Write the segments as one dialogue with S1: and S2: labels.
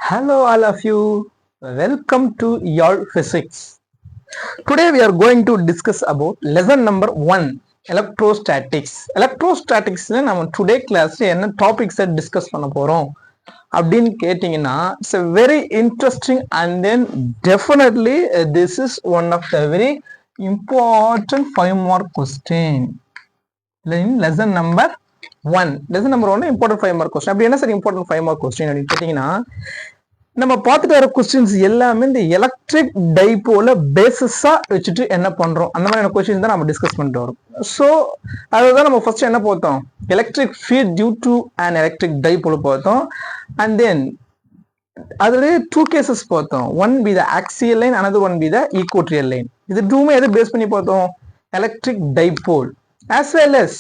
S1: Hello, all of you. Welcome to your physics. Today we are going to discuss about lesson number 1, electrostatics. Electrostatics நம்ம today class என்ன topics discuss பண்ண போறோம் அப்படின்னு கேட்டிங்கன்னா it's a very interesting and then definitely this is one of the very important 5 mark question in lesson number 1. lesson number 1 important 5 mark question. அப்படி என்ன sir important 5 mark question அப்படின்னு கேட்டிங்கன்னா நம்ம பார்த்துட்டு வர கொஸ்டின்ஸ் எல்லாமே இந்த எலக்ட்ரிக் டைபோல பேசிஸா வச்சுட்டு என்ன பண்றோம் அந்த மாதிரியான கொஸ்டின் தான் நம்ம டிஸ்கஸ் பண்ணிட்டு வரோம். ஸோ அதுதான் நம்ம ஃபர்ஸ்ட் என்ன பார்த்தோம், electric field due to and electric dipole பார்த்தோம். அண்ட் தென் அதுலேயே 2 கேசஸ் பார்த்தோம். One by the axial line, another one by the equatorial line. இது டூமே எதை பேஸ் பண்ணி பார்த்தோம், electric dipole. as well as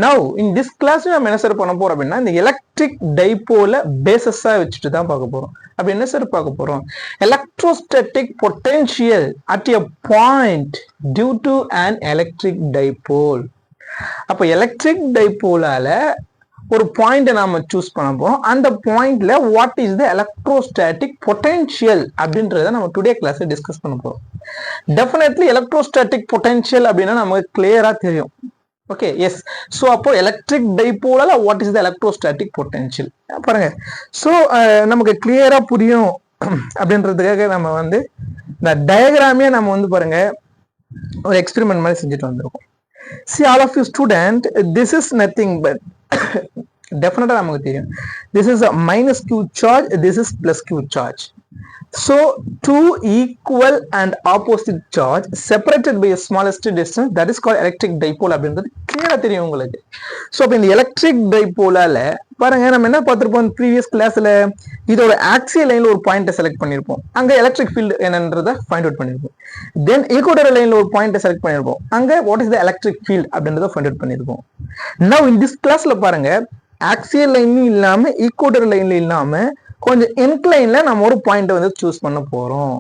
S1: now in this class நம்ம என்ன சார் பண்ண போறோம் அப்படின்னா இந்த எலக்ட்ரிக் டைபோல பேசஸா வச்சுட்டு தான் பார்க்க போறோம். அப்படி என்ன சார் பார்க்க போறோம், electrostatic potential at a point due to an electric dipole. அப்ப எலக்ட்ரிக் டைபோலால ஒரு பாயிண்ட் நாம சூஸ் பண்ண போறோம். அந்த பாயிண்ட்ல what is the electrostatic potential அப்படின்றத நம்ம டுடே கிளாஸ்ல டிஸ்கஸ் பண்ண போறோம். டெஃபினெட்லி எலக்ட்ரோஸ்டாட்டிக் பொட்டன்ஷியல் அப்படின்னா நமக்கு கிளியரா தெரியும். Okay, yes. ஸோ அப்போ எலக்ட்ரிக் டைபோலால what is the electrostatic potential பாருங்க. ஸோ நமக்கு கிளியரா புரியும் அப்படின்றதுக்காக நம்ம வந்து இந்த டயக்ராமே நம்ம பாருங்க ஒரு எக்ஸ்பெரிமெண்ட் மாதிரி செஞ்சுட்டு வந்திருக்கோம். See all of you student, this is nothing but definitely நமக்கு தெரியும், this is a minus q charge, this is plus q charge. So two equal and opposite charge separated by a smallest distance, that is called electric dipole அப்படின்றது கிளியரா தெரியும் உங்களுக்கு. So அப்போ இந்த electric டைபோலால பாருங்க நம்ம என்ன பார்த்திருப்போம் ப்ரீவியஸ் கிளாஸ்ல, இதோட ஆக்சியல் லைன்ல ஒரு பாயிண்ட்டை செலக்ட் பண்ணிருப்போம், அங்க எலக்ட்ரிக் ஃபீல்டு என்னன்றதை ஃபைண்ட் அவுட் பண்ணிருப்போம். தென் ஈக்குவட்டோரியல் லைன்ல ஒரு பாயிண்ட்டை செலக்ட் பண்ணிருப்போம், அங்க what is the electric field அப்படின்றத ஃபைண்ட் அவுட் பண்ணிருப்போம். நவ் இன் திஸ் கிளாஸ்ல பாருங்க ஆக்சியல் லைன்லயும் இல்லாம ஈக்குவட்டோரியல் லைன்ல இல்லாம கொஞ்சம் இன்க்ளைன்ல நம்ம ஒரு பாயிண்ட் சூஸ் பண்ண போறோம்.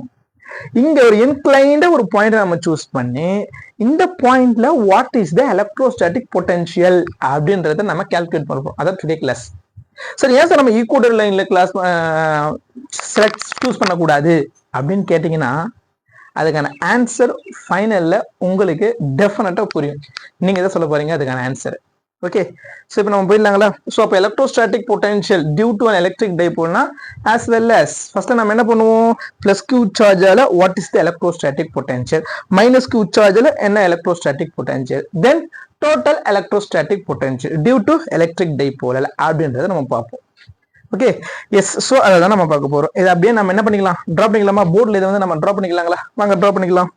S1: இங்க ஒரு இன்க்ளைன்ட ஒரு பாயிண்ட் நம்ம சூஸ் பண்ணி இந்த பாயிண்ட்ல what is the electrostatic potential அப்படின்றத நம்ம கால்குலேட் பண்ணுவோம். அதான் டுடே கிளாஸ். சரி, ஏன் சார் நம்ம ஈக்குவட்டோரியல் லைன்ல கிளாஸ் சூஸ் பண்ணக்கூடாது அப்படின்னு கேட்டீங்கன்னா அதுக்கான ஆன்சர் ஃபைனல்ல உங்களுக்கு டெஃபினட்டா புரியும். நீங்க எதை சொல்ல போறீங்க அதுக்கான ஆன்சர். ஓகே, ஸோ இப்போ நம்ம போயிடலாங்களா. ஸோ அப்போ electrostatic potential due to an electric டைபோல்னா ஆஸ் வெல் அஸ் ஃபர்ஸ்ட் நம்ம என்ன பண்ணுவோம், பிளஸ் கியூ சார்ஜால what is the electrostatic potential, minus q சார்ஜால என்ன electrostatic potential, then total electrostatic potential due to electric dipole அப்படின்றத நம்ம பார்ப்போம். Okay, yes. ஸோ அதை தான் நம்ம பார்க்க போறோம். இது அப்படியே நம்ம என்ன பண்ணிக்கலாம், ட்ரா பண்ணிக்கலாமா, போர்டில் இதை நம்ம ட்ரா பண்ணிக்கலாங்களா, வாங்க ட்ரா பண்ணிக்கலாம்.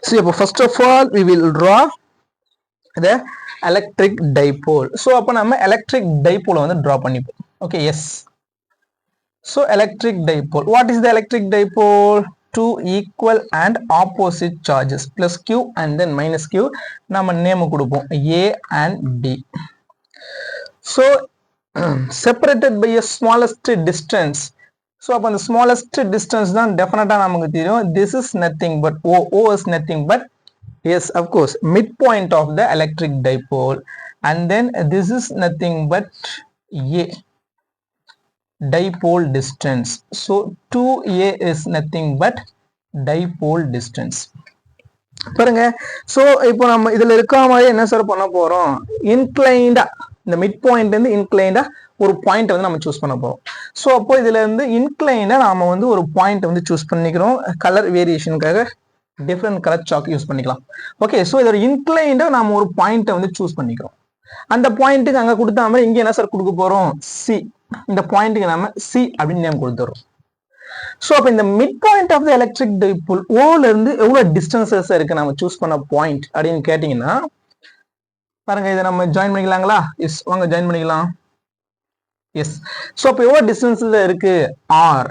S1: ஸோ இப்போ first of all we will draw the electric dipole. So அப்ப நம்ம electric dipole draw பண்ணிப்போம். Okay, yes. So electric dipole, what is the electric dipole? Two equal and opposite charges plus q and then minus q நம்ம name கொடுப்போம் a and b. So separated by a smallest distance. So அப்ப அந்த smallest distance தான் டெஃபினட்டா நமக்கு தெரியும், this is nothing but o is nothing but, yes, of course, midpoint of the electric dipole, and then this is nothing but a dipole distance. So 2a is nothing but dipole distance. பாருங்க. So இப்போ நம்ம இதுல இருக்க மாதிரி என்ன sir பண்ண போறோம், இன்க்ளைண்டா இந்த மிட் பாயிண்ட் இருந்து இன்க்ளைண்டா ஒரு பாயிண்ட் நம்ம சூஸ் பண்ண போறோம். ஸோ அப்போ இதுல இருந்து இன்க்ளைண்டா நாம ஒரு பாயிண்ட் சூஸ் பண்ணிக்கிறோம். கலர் வேரியேஷனுக்காக டிஃப்ரெண்ட் கலர் சாக் யூஸ் பண்ணிக்கலாம். ஓகே, ஸோ இதோட இன்க்ளைண்டா நாம ஒரு பாயிண்ட்டை சூஸ் பண்ணிக்கிறோம். அந்த பாயிண்ட்டுக்கு அங்க கொடுத்த மாதிரி இங்க என்ன சார் கொடுக்க போறோம், சி. இந்த பாயிண்ட்டுக்கு நாம சி அப்படின்னு நேம் கொடுத்துறோம். ஸோ அப்ப இந்த mid point of the electric dipole ஓல இருந்து எவ்வளவு டிஸ்டன்சஸ் இருக்கு நம்ம சூஸ் பண்ண பாயிண்ட் அப்படின்னு கேட்டீங்கன்னா பாருங்க, இதை நம்ம ஜாயின் பண்ணிக்கலாங்களா. எஸ், வாங்க ஜாயின் பண்ணிக்கலாம். எஸ். ஸோ அப்போ எவ்வளவு டிஸ்டன்ஸ்ல இருக்கு, ஆர்.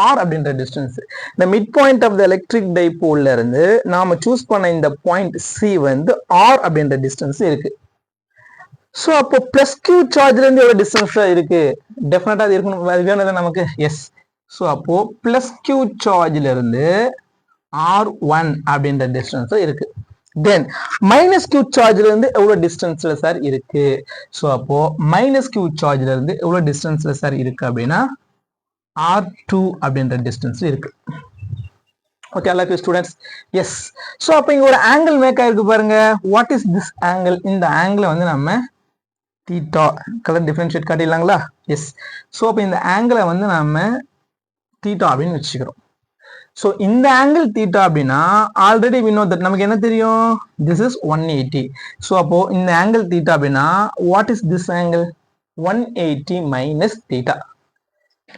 S1: ஆர் அப்படின்ற டிஸ்டன்ஸ் இந்த mid point of the electric டைபோல்ல இருந்து நாம சூஸ் பண்ண இந்த பாயிண்ட் சி ஆர் அப்படின்ற டிஸ்டன்ஸ் இருக்கு. ஸோ அப்போ பிளஸ் கியூ சார்ஜ்ல இருந்து எவ்வளவு டிஸ்டன்ஸ் இருக்கு, டெஃபினட்டா அது இருக்கணும், வேணும் நமக்கு. எஸ். ஸோ அப்போ பிளஸ் கியூ சார்ஜ்ல இருந்து R1 அப்படின்ற டிஸ்டன்ஸ் இருக்கு. தென் மைனஸ் கியூ சார்ஜ்ல இருந்து எவ்வளவு டிஸ்டன்ஸ்ல சார் இருக்கு? ஸோ அப்போ மைனஸ் கியூ சார்ஜ்ல இருந்து எவ்வளவு டிஸ்டன்ஸ்ல சார் இருக்கு அப்படின்னா R2 அப்படின்ற டிஸ்டன்ஸ் இருக்கு. ஓகே எல்லா ஸ்டூடெண்ட்ஸ், எஸ். ஸோ அப்போ இங்க ஒரு ஆங்கிள் மேக் ஆயிருக்கு பாருங்க. What is this angle? இந்த ஆங்கிளை வந்து நம்ம தீட்டா கலர் டிஃபரன்ஷியேட் காட்டிடலாங்களா? எஸ். ஸோ அப்போ இந்த ஆங்கிளை வந்து நம்ம தீட்டா அப்படின்னு வச்சுக்கிறோம். ஸோ இந்த ஆங்கிள் தீட்டா அப்படின்னா ஆல்ரெடி we know that நமக்கு என்ன தெரியும்? this is 180. ஸோ அப்போ இந்த ஆங்கிள் தீட்டா அப்படின்னா what is this angle? 180 minus theta.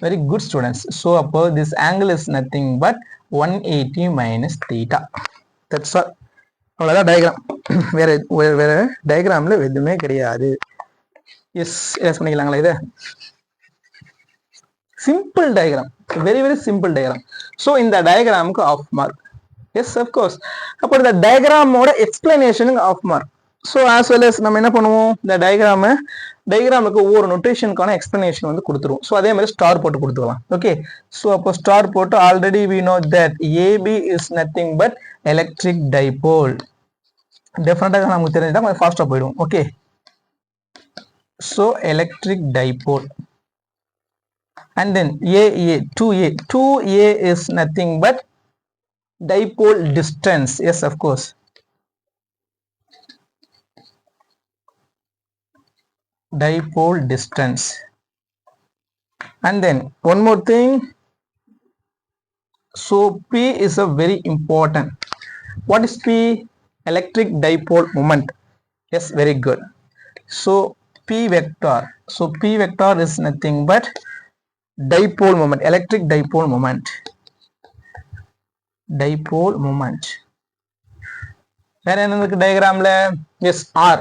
S1: Very good students. So அப்போ this angle is nothing but 180 minus theta. That's all. அவ்வளோதான் டயக்ராம். வேற டயக்ராம்ல எதுவுமே கிடையாது. எஸ் எஸ் பண்ணிக்கலாங்களா? இது simple diagram, very very simple diagram. So இந்த டயக்ராமுக்கு ஆஃப் மார்க். Yes of course. அப்போ இந்த டயக்ராமோட எக்ஸ்பிளனேஷனுக்கு half mark. So as well yes நம்ம என்ன பண்ணுவோம், இந்த டயக்ராமுக்கு ஒவ்வொரு நோட்டேஷனுக்கான எக்ஸ்பிளனேஷன் வந்து கொடுத்துருவோம். ஸோ அதே மாதிரி ஸ்டார் போட்டு கொடுத்துக்கலாம். ஓகே. ஸோ அப்போ ஸ்டார் போட்டு already we know that AB is nothing but electric dipole. டெஃபினட்டாக நமக்கு தெரிஞ்சுட்டா கொஞ்சம் ஃபாஸ்ட்டாக போயிடுவோம். Okay. So electric dipole. And then AA, 2A is nothing but dipole distance. Yes, of course. Dipole distance. And then one more thing. So P is a very important. What is P? Electric dipole moment. Yes, very good. So P vector. So P vector is nothing but dipole moment, electric dipole moment. Dipole moment. வேற என்ன இருக்கு டயக்ராம்ல? Yes, R.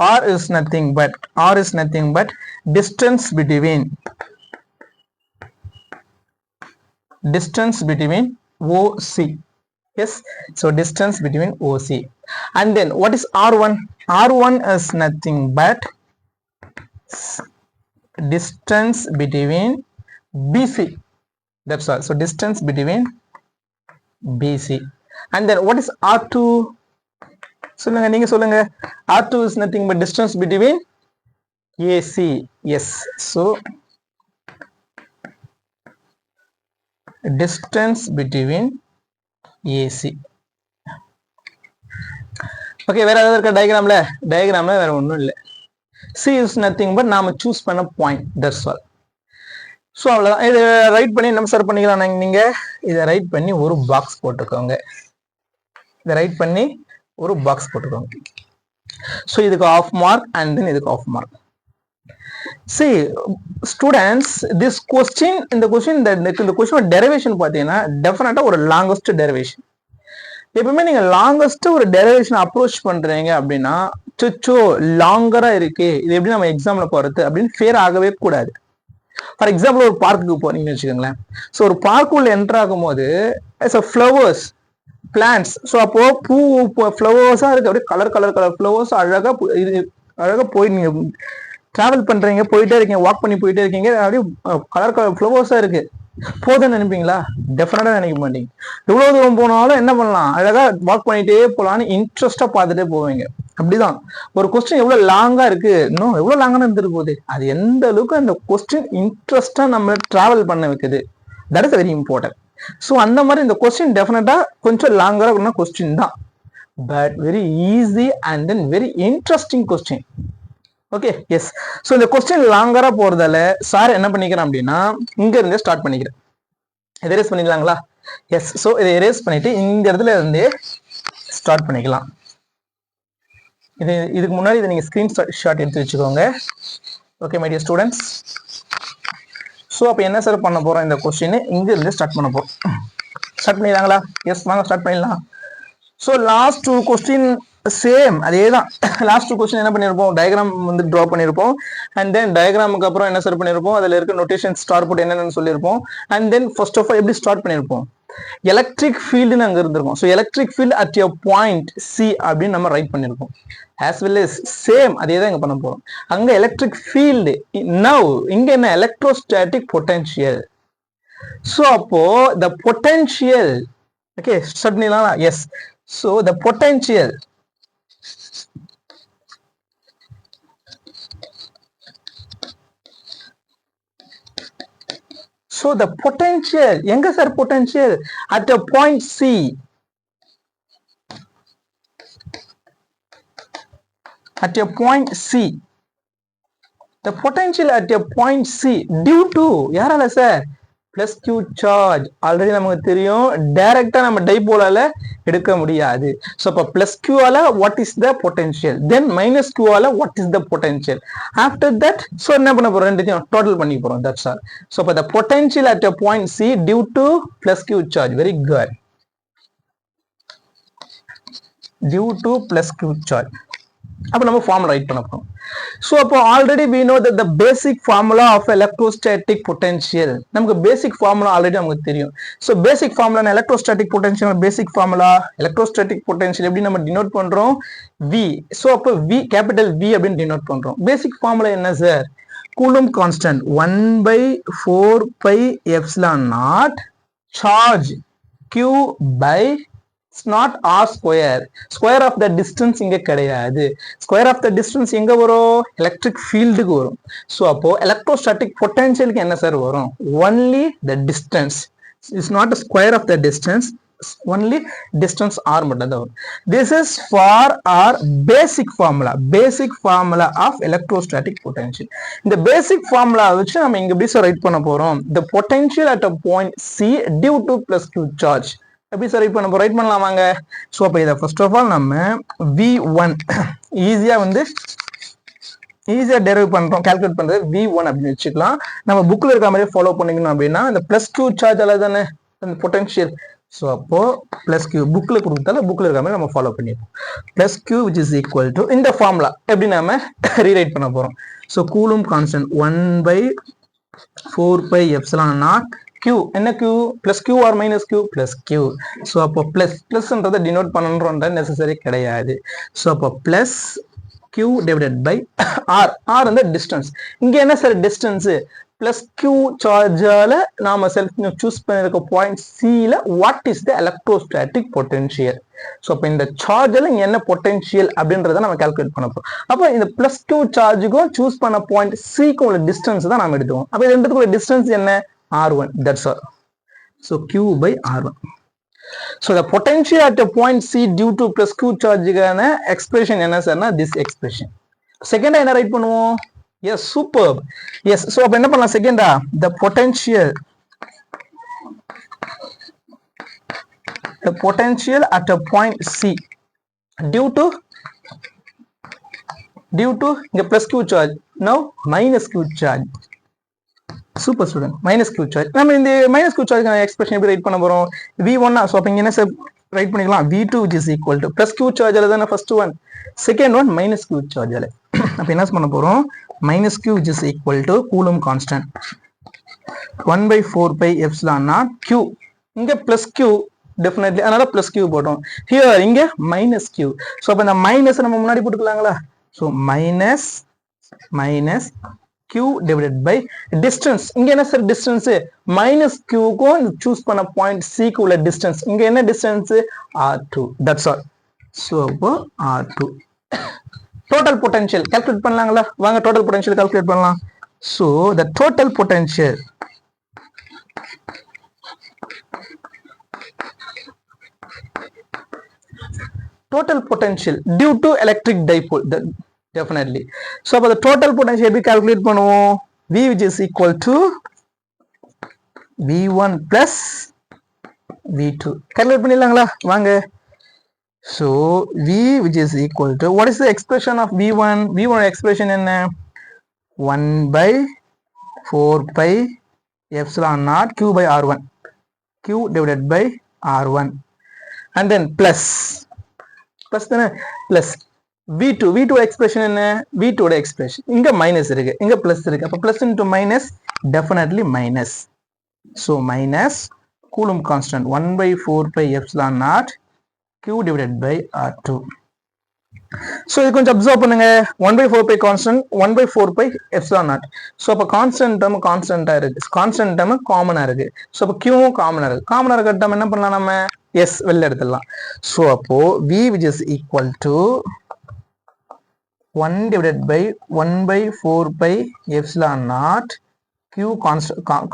S1: R is nothing but distance between OC. Yes, so distance between OC. And then what is R1? R1 is nothing but distance between BC. That's all. So distance between BC. And then what is R2? சொல்லுங்க, நீங்க சொல்லுங்க. R2 is nothing but distance between AC. Yes. So distance between AC. Okay. வேற ஏதாவது இருக்க டயக்ராம்ல வேற ஒன்றும் இல்லை. C is nothing but நாம சூஸ் பண்ண பாயிண்ட். That's all. ஸோ அவ்வளோதான். இதை ரைட் பண்ணி நம்ம சார் பண்ணிக்கலாம். நீங்கள் இதை ரைட் பண்ணி ஒரு பாக்ஸ் போட்டுக்கோங்க. ஸோ இதுக்கு ஆஃப் மார்க் அண்ட் தென் இதுக்கு half mark. See students, this question, இந்த கொஸ்டின் டெரிவேஷன் பார்த்தீங்கன்னா டெஃபினட்டா ஒரு லாங்கஸ்ட் டெரிவேஷன். எப்பவுமே நீங்க லாங்கஸ்ட் ஒரு டெரிவேஷன் அப்ரோச் பண்றீங்க அப்படின்னா சுச்சோ லாங்கரா இருக்கு, இது எப்படி நம்ம எக்ஸாம்ல போறது அப்படின்னு ஃபேர் ஆகவே கூடாது. ஃபார் எக்ஸாம்பிள் ஒரு பார்க்குக்கு போறீங்கன்னு வச்சுக்கோங்களேன். ஸோ ஒரு பார்க்குள்ள என்டர் ஆகும் போது ஃப்ளவர்ஸ், பிளான்ட்ஸ், ஸோ அப்போ பூ ஃப்ளவர்ஸா இருக்கு, அப்படியே கலர் ஃப்ளவர்ஸ் அழகா போய் நீங்க டிராவல் பண்றீங்க, போயிட்டே இருக்கீங்க, வாக் பண்ணி போயிட்டே இருக்கீங்க, அப்படியே கலர் ஃப்ளவர்ஸா இருக்கு. போதுன்னு நினைப்பீங்களா? டெஃபினட்டா நினைக்க மாட்டீங்க. எவ்வளவு தூரம் போனாலும் என்ன பண்ணலாம், அழகா வாக் பண்ணிட்டே போலான்னு இன்ட்ரெஸ்டா பார்த்துட்டே போவீங்க. அப்படிதான் ஒரு கொஸ்டின் எவ்வளவு லாங்கா இருக்கு, இன்னும் எவ்வளவு லாங்கா இருந்துட்டு போகுது, அது எந்த அளவுக்கு அந்த கொஸ்டின் இன்ட்ரெஸ்டா நம்ம டிராவல் பண்ண வைக்குது. That is very important. So அந்த மாதிரி இந்த கொஸ்டின் டெஃபினட்டா கொஞ்சம் லாங்கா கொஸ்டின் தான், but very easy and then very interesting question. Okay. Yes. So இந்த கொஸ்டின் லாங்கரா போறதால சார் என்ன பண்ணிக்கிறேன் அப்படின்னா இங்க இருந்தே ஸ்டார்ட் பண்ணிக்கிறேன். இதை எரேஸ் பண்ணிக்கலாங்களா? எஸ். ஸோ இதை எரேஸ் பண்ணிட்டு இந்த இடத்துல இருந்தே ஸ்டார்ட் பண்ணிக்கலாம். இதுக்கு முன்னாடி இதை நீங்க ஸ்கிரீன்ஷாட் எடுத்து வச்சுக்கோங்க. Okay my dear students. So அப்போ என்ன சார் பண்ண போறோம், இந்த கொஸ்டின் இங்க இருந்து ஸ்டார்ட் பண்ண போறோம். ஸ்டார்ட் பண்ணிடலாங்களா? எஸ், வாங்க ஸ்டார்ட் பண்ணிடலாம். So last two question same அதே தான். லாஸ்ட் கொஸ்டின் என்ன பண்ணிருப்போம், டயக்ராம் வந்து டிரா பண்ணிருப்போம். அண்ட் தென் டயக்ராமுக்கு அப்புறம் என்ன சார் பண்ணிருப்போம், அதுல இருக்க நோட்டேஷன் ஸ்டார் போட்டு என்னென்னு சொல்லியிருப்போம். And then first of all எப்படி ஸ்டார்ட் பண்ணிருப்போம், எலக்ட்ரிக் ஃபீல்டுன்னு அங்க இருந்திருக்கும். So electric field at your point C அப்படின்னு நம்ம ரைட் பண்ணிருப்போம். ஆஸ் வெல் எஸ் சேம் அதே தான் இங்க பண்ண போறோம். அங்க எலக்ட்ரிக் ஃபீல்டு, நவ் இங்க என்ன எலக்ட்ரோஸ்டாட்டிக் பொட்டன்ஷியல். ஸோ அப்போ த பொட்டன்ஷியல், ஓகே ஸ்டார்ட் பண்ணிடலாம். எஸ். So the potential எங்க sir potential at a point C, at a point C, the potential at a point C due to யாரால sir plus q charge. Already நமக்கு தெரியும் டைரக்டா நம்ம டைபோலால எடுக்க முடியாது. So அப்போ பிளஸ் q ஆல what is the potential, then minus q ஆல what is the potential. After that so என்ன பண்ண போறோம், ரெண்டுத்தையும் டோட்டல் பண்ணி போறோம். That's all. ஸோ அப்போ the potential at a point C due to plus q charge. Very good. due to plus q charge. அப்போ நம்ம ஃபார்முலா ரைட் பண்ண போறோம். ஸோ அப்போ already we know that the basic formula of electrostatic potential, நமக்கு பேசிக் formula already நமக்கு தெரியும். So basic formula electrostatic potential basic formula electrostatic potential எப்படி நம்ம டினோட் பண்றோம், V. ஸோ அப்போ V கேபிட்டல் V அப்படின்னு டினோட் பண்றோம். பேசிக் ஃபார்முலா என்ன sir, coulomb constant 1/4πε0 charge Q by not r square. Square of the distance இங்க கிடையாது. Square of the distance எங்க வரும், எலக்ட்ரிக் ஃபீல்டுக்கு வரும். ஸோ அப்போ எலக்ட்ரோஸ்டாட்டிக் பொட்டன்ஷியலுக்கு என்ன சார் வரும், only the distance. It's not the square of the distance, only distance r மட்டும் தான் வரும். This is for our basic formula of electrostatic potential. இந்த basic formula வச்சு நம்ம இங்க எப்படி சார் ரைட் பண்ண போறோம், the potential at a point C due to plus q charge. எப்படி சார் இப்போ நம்ம ரைட் பண்ணலாம் வாங்க. ஸோ அப்போ இதை ஃபர்ஸ்ட் ஆஃப் ஆல் நம்ம V1 ஈஸியாக டெரைவ் பண்ணுறோம், கால்குலேட் பண்ணுறது V1 அப்படின்னு வச்சுக்கலாம். நம்ம புக்கில் இருக்க மாதிரியே ஃபாலோ பண்ணிக்கணும் அப்படின்னா இந்த பிளஸ் q சார்ஜ் அல்லது தானே அந்த பொட்டன்ஷியல். ஸோ அப்போ பிளஸ் q புக்கில் கொடுத்தால புக்கில் இருக்க மாதிரி நம்ம ஃபாலோ பண்ணிப்போம். Plus q which is equal to இந்த ஃபார்முலா எப்படி நம்ம ரீரைட் பண்ண போகிறோம். ஸோ கூலும் கான்ஸ்டன்ட் 1/4πε0 Q என்ன Q, plus Q or minus Q, plus Q. So அப்போ பிளஸ்ன்றதை டினோட் பண்ணணுன்ற நெசசரி கிடையாது. ஸோ அப்போ plus Q divided by R. R வந்து டிஸ்டன்ஸ். இங்க என்ன சார் டிஸ்டன்ஸ், பிளஸ் Q சார்ஜால நாம சூஸ் பண்ணிருக்க பாயிண்ட் Cல what is the electrostatic potential. So அப்போ இந்த சார்ஜில் இங்க என்ன பொட்டன்ஷியல் அப்படின்றத நம்ம கால்குலேட் பண்ண போறோம். அப்போ இந்த பிளஸ் Q சார்ஜுக்கும் சூஸ் பண்ண பாயிண்ட் Cக்கும் உள்ள டிஸ்டன்ஸ் தான் நாம எடுத்துவோம். அப்போ இது ரெண்டுக்குள்ள டிஸ்டன்ஸ் என்ன, R1. That's all. So Q by R1. So the potential at a point C due to plus Q charge expression என்ன சார்னா this expression. Second என்ன ரைட் பண்ணுவோம், yes superb. Yes, so அப்ப என்ன பண்ணலாம் செகண்டா, the potential at a point C due to இங்க plus Q charge, now minus Q charge. Super student, minus q charge. நம்ம இந்த மைனஸ் q சார்ஜ் எக்ஸ்பிரஷன் எப்படி right பண்ண போறோம், V1. ஸோ அப்போ இங்க என்ன சார் ரைட் பண்ணிக்கலாம், V2 which is equal to plus q charge தானே first one, second one minus q charge. அப்போ என்ன பண்ண போறோம், minus q which is equal to coulomb constant 1/4πε0 q. இங்க பிளஸ் q டெஃபினெட்லி, அதனால பிளஸ் q போட்டோம். Here இங்க மைனஸ் q. ஸோ அப்போ இந்த மைனஸ் நம்ம முன்னாடி போட்டுக்கலாங்களா. So minus Q divided by distance. இங்க என்ன சார் டிஸ்டன்ஸ், மைனஸ் Qக்கும் சூஸ் பண்ண பாயிண்ட் Cக்கு உள்ள டிஸ்டன்ஸ். இங்க என்ன distance, R2. That's all. So R2. Total potential calculate பண்ணலாங்களா வாங்க, டோட்டல் பொட்டன்ஷியல் கால்குலேட் பண்ணலாம். So the total potential due to electric dipole, definitely. So அப்ப the total potential எப்படி calculate பண்ணுவோம், V which is equal to V1 plus V2. calculate பண்ணிடலாங்களா வாங்க. So V which is equal to, what is the expression of V1? V1 expression என்ன, 1/4πε0 Q by R1, Q divided by R1, and then plus தானே, plus V2 expression என்ன, V2 ஓட expression இங்க minus இருக்கு, இங்க plus இருக்கு. அப்ப plus into minus definitely minus. So minus coulomb constant 1/4πε0 Q divided by R2. ஸோ இது கொஞ்சம் அப்சர்வ் பண்ணுங்க. 1/4 pi constant, 1/4 pi epsilon naught. So அப்போ கான்ஸ்டன்ட் டேர்ம் கான்ஸ்டன்டா இருக்கு, கான்ஸ்டன்ட் டேர்ம் காமனா இருக்கு. ஸோ அப்போ கியூவும் காமனா இருக்கு. காமனா இருக்க டேர்ம் என்ன பண்ணலாம் நம்ம? எஸ் வெளில எடுத்துடலாம். ஸோ அப்போ v which is equal to 1 divided by 1/4 pi epsilon naught. q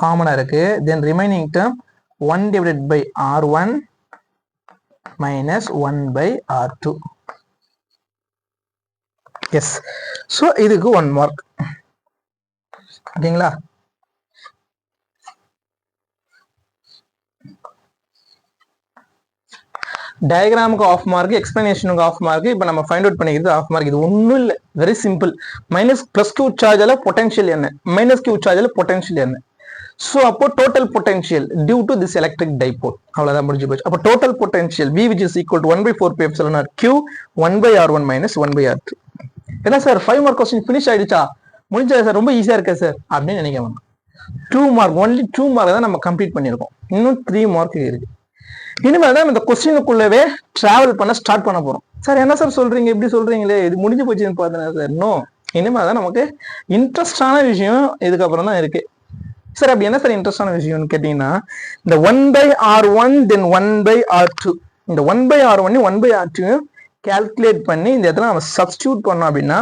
S1: காமனா இருக்கு. Then remaining term 1 divided by r1 minus 1/r2. Yes. So இதுக்கு 1 மார்க். ஓகேங்களா? டயக்ராமுக்கு half mark, explanation half mark. இப்போ நம்ம ஃபைண்ட் அவுட் பண்ணிக்கிறது ஆஃப் மார்க். இது ஒன்றும் இல்லை, வெரி சிம்பிள். மைனஸ் q சார்ஜில் பொட்டன்ஷியல் என்ன, மைனஸ் q சார்ஜில் பொட்டன்ஷியல் என்ன. ஸோ அப்போ total potential due to this electric dipole. அவ்வளோதான், முடிஞ்சு போச்சு. அப்போ total potential v which is equal to 1/4 pi epsilon naught q 1/r1 minus 1/r2. என்ன சார் 5 மார்க் கொஸ்டின் ஃபினிஷ் ஆயிடுச்சா, முடிஞ்சா சார், ரொம்ப ஈஸியா இருக்கா சார் அப்படின்னு நினைக்கிறேன். 2 மார்க், ஒன்லி 2 மார்க் தான் நம்ம கம்ப்ளீட் பண்ணியிருக்கோம். இன்னும் 3 மார்க் இருக்கு. இனிமேல் தான் இந்த கொஸ்டினுக்குள்ளவே டிராவல் பண்ண ஸ்டார்ட் பண்ண போறோம். சார் என்ன சார் சொல்றீங்க, இப்படி சொல்றீங்களே, இது முடிஞ்சு போச்சுன்னு பார்த்தேன் சார். இன்னும் இனிமேல் தான் நமக்கு இன்ட்ரெஸ்டான விஷயம் இதுக்கப்புறம் தான் இருக்கு. சார் அப்படி என்ன சார் இன்ட்ரெஸ்டான விஷயம்னு கேட்டீங்கன்னா, இந்த 1/r1 தென் 1/r2, இந்த 1/r1 1/r2 கால்குலேட் பண்ணி இந்த இடத்துல நம்ம சப்ஸ்டியூட் பண்ணோம் அப்படின்னா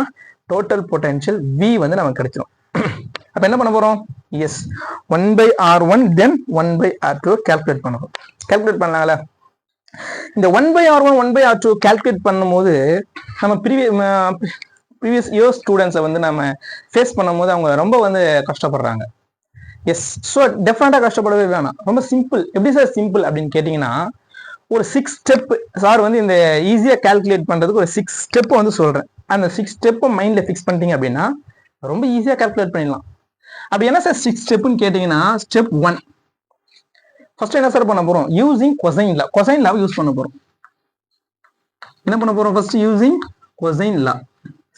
S1: டோட்டல் பொட்டன்ஷியல் v வந்து நமக்கு கிடைச்சிடும். அப்ப என்ன பண்ண போறோம்? எஸ், 1/r1 தென் 1/r2 கால்குலேட் பண்ண போறோம். கால்குலேட் பண்ணலாங்களா? இந்த 1/r1 1/r2 கால்குலேட் பண்ணும்போது நம்ம ப்ரீவியஸ் இயர் ஸ்டூடெண்ட்ஸை வந்து நம்ம ஃபேஸ் பண்ணும்போது அவங்க ரொம்ப வந்து கஷ்டப்படுறாங்க. எஸ், ஸோ டெஃபினட்டா கஷ்டப்படவே வேணாம், ரொம்ப சிம்பிள். எப்படி சார் சிம்பிள் அப்படின்னு கேட்டீங்கன்னா, ஒரு 6 ஸ்டெப் சார் வந்து இந்த ஈஸியா கால்குலேட் பண்றதுக்கு ஒரு 6 ஸ்டெப் வந்து சொல்றேன். அந்த 6 ஸ்டெப்பை மைண்ட்ல ஃபிக்ஸ் பண்ணிட்டீங்க அப்படின்னா ரொம்ப ஈஸியா கால்குலேட் பண்ணிடலாம். அப்படி என்ன சார் 6 ஸ்டெப்னு கேட்டீங்கன்னா, ஸ்டெப் 1 ஃபர்ஸ்ட் என்ன சார் பண்ண போறோம்? Using cosine law. Cosine law use பண்ண போறோம். என்ன பண்ண போறோம்? First using cosine law.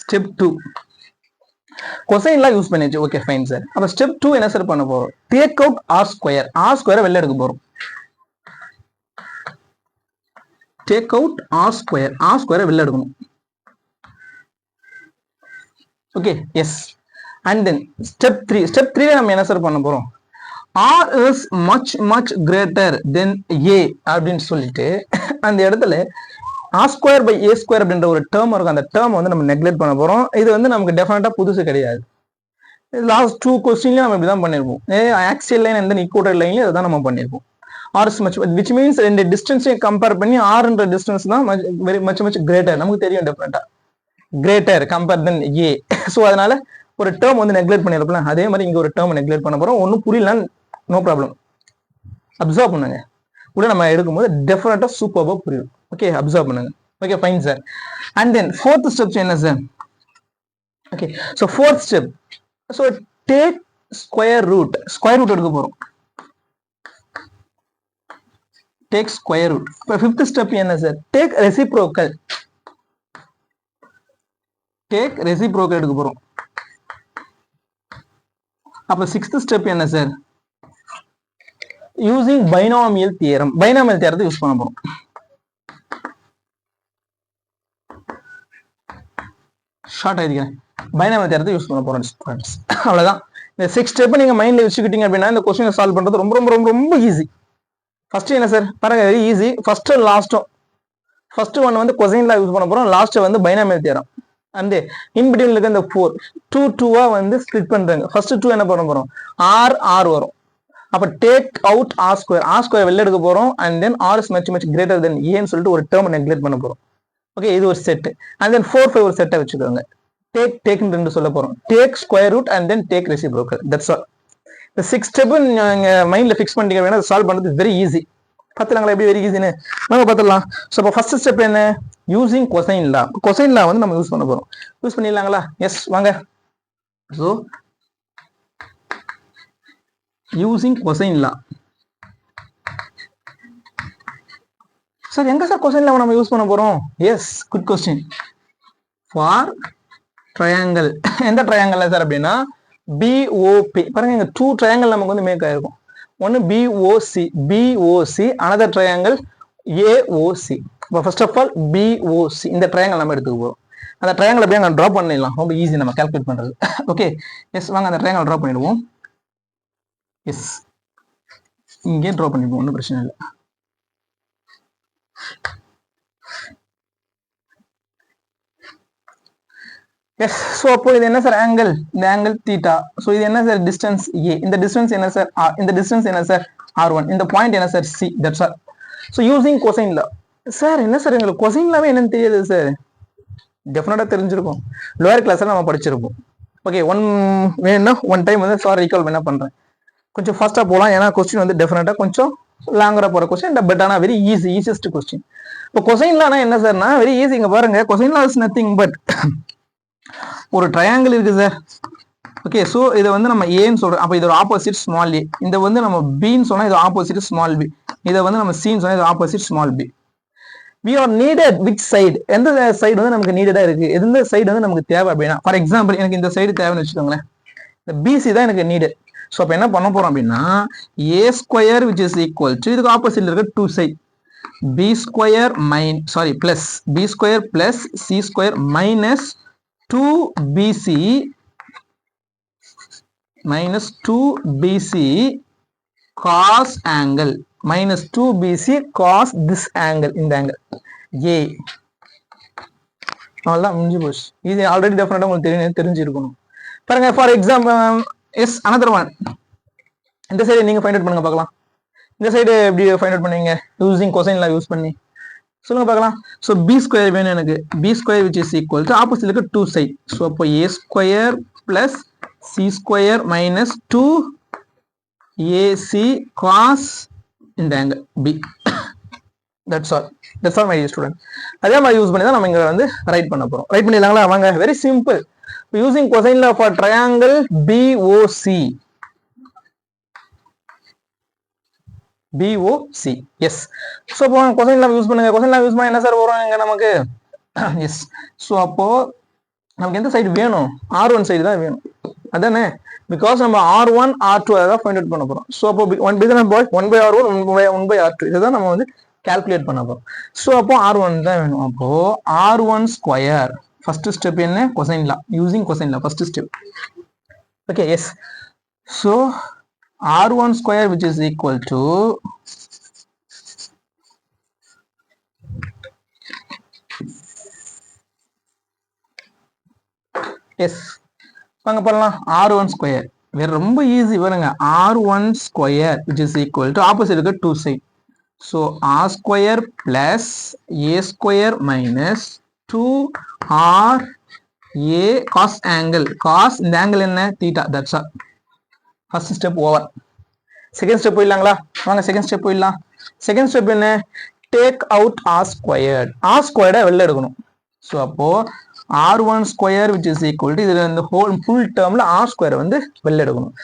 S1: Step 2 cosine law use பண்ணிச்சு. Okay fine sir. அப்ப ஸ்டெப் 2 என்ன சார் பண்ண போறோம்? Take out R square. R ஸ்கொயரை வெளில எடுக்க போறோம். Take out R square. R ஸ்கொயரை வெளில எடுக்கணும். Okay yes. And then step 3. Step 3 நம்ம என்ன சார் பண்ண போறோம்? ஆர் இஸ் மச் கிரேட்டர் தென் ஏ அப்படின்னு சொல்லிட்டு அந்த இடத்துல R square by A square அப்படின்ற ஒரு டேர்ம் இருக்கும். அந்த டேர்ம் வந்து நம்ம நெக்லெக்ட் பண்ண போறோம். இது வந்து நமக்கு டெஃபினட்டா புதுசு கிடையாது. லாஸ்ட் 2 கொஸ்டின்லயும் நம்ம இப்படிதான் பண்ணிருப்போம். ஆக்சியல் லைன் அண்ட் ஈக்குவட்டர் லைன்லயும் இதை தான் நம்ம பண்ணிருப்போம். R is much, which means ரெண்டு டிஸ்டன்ஸையும் கம்பேர் பண்ணி ஆர்ன்ற டிஸ்டன்ஸ் தான் வெரி மச் கிரேட்டர். நமக்கு தெரியும் டெஃபினட்டா greater compare then A. So அதனால ஒரு டேர்ம் வந்து நெக்லெக்ட் பண்ணிருப்போம். அதே மாதிரி இங்க ஒரு டேர்ம் நெக்லெக்ட் பண்ண போறோம். ஒன்றும் புரியல, நோ ப்ராப்ளம், அப்சர்வ் பண்ணுங்க. உள்ள நம்ம எடுக்கும்போது டெஃபினட்டா சூப்பராக புரியும். ஓகே, அப்சர்வ் பண்ணுங்க. Okay fine sir. And then 4th step என்ன sir? Okay, so 4th step, so take square root. Square root எடுக்க போறோம். Take square root. இப்போ 5th ஸ்டெப் என்ன sir? Take reciprocal. Take reciprocal எடுக்க போறோம். அப்ப 6th ஸ்டெப் என்ன sir? Using binomial theorem. Binomial தியரத்தை யூஸ் பண்ண போறோம். ஷார்ட் ஆயிருக்கேன். பைனாமியல் தியரத்தை யூஸ் பண்ண போறோம் ஸ்டூடெண்ட்ஸ். அவ்வளவுதான். இந்த 6 ஸ்டெப் நீங்க மைண்ட்ல வச்சுக்கிட்டீங்க அப்படின்னா இந்த கொஸ்டினை சால்வ் பண்றது ரொம்ப ரொம்ப ரொம்ப ரொம்ப ஈஸி. ஃபர்ஸ்ட் என்ன சார் பாருங்க, வெரி ஈஸி. ஃபர்ஸ்ட் லாஸ்ட்டும், ஃபர்ஸ்ட் ஒன் வந்து கொசைன் லா யூஸ் பண்ண போறோம். லாஸ்ட் வந்து பைனாமியல் தியரம். அந்த இன் பிட்வீன்ல இருக்க இந்த 4 2 வந்து ஸ்ப்ளிட் பண்றாங்க. ஃபர்ஸ்ட் 2 என்ன பண்ண போறோம்? ஆர் வரும். அப்ப take out R square. R square வெளில எடுக்க போறோம். And then R is much greater then ஏன்னு சொல்லிட்டு ஒரு டேர்ம் நெக்லெக்ட் பண்ண போறோம். ஓகே, இது ஒரு செட். அண்ட் தென் 4 5 ஒரு செட்டை வச்சுக்கோங்க. டேக் ரெண்டு சொல்ல போறோம். Take square root and then take reciprocal. That's all. இந்த 6 ஸ்டெப் நீங்க மைண்ட்ல ஃபிக்ஸ் பண்ணிக்க வேணா, சால்வ் பண்றது வெரி ஈஸி. பார்த்துலாங்களா எப்படி வெரி ஈஸின்னு? நம்ம பார்த்துடலாம். ஸோ இப்போ ஃபர்ஸ்ட் ஸ்டெப் என்ன? Using cosine law. Cosine law வந்து நம்ம யூஸ் பண்ண போறோம். யூஸ் பண்ணிடலாங்களா? எஸ், வாங்க. So using cosine law. Sir எங்க சார் கொசைன் லா நம்ம யூஸ் பண்ண போறோம்? Yes, good question. For triangle. எந்த ட்ரையாங்கிள் சார் அப்படின்னா பிஓபி. பாருங்க, இங்க 2 ட்ரையாங்கிள் நமக்கு வந்து மேக் ஆயிருக்கும். ஒன்னு BOC, another triangle AOC. First of all BOC, இந்த ட்ரையாங்கிள் நம்ம எடுத்துக்க போறோம். அந்த ட்ரையாங்கிள் அப்படியே அங்கே ட்ரா பண்ணிடலாம். ரொம்ப ஈஸி நம்ம கால்குலேட் பண்ணுறது. ஓகே எஸ், வாங்க அந்த ட்ரையாங்கிள் ட்ரா பண்ணிடுவோம். எஸ், இங்கே ட்ரா பண்ணிடுவோம், ஒன்றும் பிரச்சனை இல்லை. எஸ், ஸோ அப்போ இது என்ன சார் ஆங்கிள், இந்த ஆங்கிள் தீட்டா. ஸோ இது என்ன சார் டிஸ்டன்ஸ் ஏ, இந்த டிஸ்டன்ஸ் என்ன சார் ஆர், இந்த டிஸ்டன்ஸ் என்ன சார் R1, இந்த பாயிண்ட் என்ன sir C. That's all. So using cosine law. Sir என்ன சார் எங்களுக்கு கொசைன் லாவே என்னன்னு தெரியாது சார். டெஃபினட்டா தெரிஞ்சிருக்கும், லோயர் கிளாஸ்ல நம்ம படிச்சிருப்போம். ஓகே, வேணும்னா ஒன் டைம் வந்து சார் ரீகால் என்ன பண்றேன், கொஞ்சம் ஃபாஸ்டா போகலாம். ஏன்னா கொஸ்டின் வந்து டெஃபினட்டா கொஞ்சம் லாங்கரா போற கொஸ்டின், பட் ஆனால் வெரி ஈஸியஸ்ட் கொஸ்டின். இப்போ கொசைன்லானா என்ன சார்னா வெரி ஈஸி. இங்க பாருங்க, கொசைன்லா இஸ் நத்திங் பட் ஒரு ட்ரையாங்கிள் இருக்கு சார். ஓகே, ஸோ இதை வந்து நம்ம ஏன்னு சொல்றோம். அப்போ இது ஒரு ஆப்போசிட் ஸ்மால் ஏ. இதை வந்து நம்ம பின்னு சொன்னா இது ஆப்போசிட் ஸ்மால் பி. இதை வந்து நம்ம சின்னு சொன்னா இது opposite small B. We are needed which side, எந்த சைடு வந்து நமக்கு நீடடா இருக்கு, எந்த சைடு வந்து நமக்கு தேவை அப்படின்னா, ஃபார் எக்ஸாம்பிள் எனக்கு இந்த சைடு தேவைன்னு வச்சுக்கோங்களேன், இந்த பிசி தான் எனக்கு நீடட். ஸோ அப்போ என்ன பண்ண போறோம் அப்படின்னா, A square which is equal to இதுக்கு ஆப்போசிட்ல இருக்க two side B square plus B square plus C square minus 2bc minus 2bc cos angle minus 2bc cos this angle, இந்த angle a. அவ்வளவுதான், முடிஞ்சு போச்சு. இது ஆல்ரெடி டெஃபினட்டா உங்களுக்கு தெரிஞ்சிருக்கணும். பாருங்க, for example yes another one. இந்த சைடு நீங்க ஃபைண்ட் அவுட் பண்ணுங்க பார்க்கலாம். இந்த சைடு எப்படி ஃபைண்ட் அவுட் பண்ணுவீங்க, யூசிங் கொசைன் லா யூஸ் பண்ணி சொல்லுங்க பார்க்கலாம். ஸோ பி ஸ்கொயர் வேணும் எனக்கு, B square which is equal to ஆப்போசிட்ல இருக்க டூ சைட். ஸோ அப்போ A square plus C square minus 2ac cos இந்த angle B. That's all my student. அதே மாதிரி யூஸ் பண்ணி தான் நம்ம இங்க வந்து ரைட் பண்ண போறோம். ரைட் பண்ணிடலாங்களா? வாங்க, very simple. Using cosine law for triangle BOC. BOC. Yes, so அப்போ கொசைன் லா யூஸ் பண்ணுங்க. கொசைன் லா யூஸ் பண்ணா என்ன சார் வரும் இங்க நமக்கு? எஸ், ஸோ அப்போ நமக்கு எந்த சைடு வேணும், R1 சைடு தான் வேணும், அதானே? பிகாஸ் நம்ம R1 R2 அதான் ஃபைண்ட் அவுட் பண்ண போறோம். ஸோ அப்போ 1/R1 1/R2 இதை தான் நம்ம வந்து கால்குலேட் பண்ண போறோம். ஸோ அப்போ R1 தான் வேணும். அப்போ R1 ஸ்கொயர் ஃபர்ஸ்ட் ஸ்டெப் என்ன, cosine law, using cosine law first step. Okay, yes, so R1 square which is equal to yes, வாங்க பண்ணலாம். R1 ஸ்கொயர் வேற ரொம்ப ஈஸி. பாருங்க, R1 square which is equal to opposite இருக்க two side. So R square plus A square minus 2RA cos angle. Cos இந்த angle என்ன, theta. That's all. First step over. Second step போயிடலாங்களா? வாங்க second step போயிடலாம். Second step என்ன, take out R squared. R ஸ்கொயர்டை வெளில எடுக்கணும். So அப்போ R1 square which is equal to இதுல இந்த ஹோல் ஃபுல் டேர்ம்ல ஆர் ஸ்கொயரை வந்து வெளில எடுக்கணும்.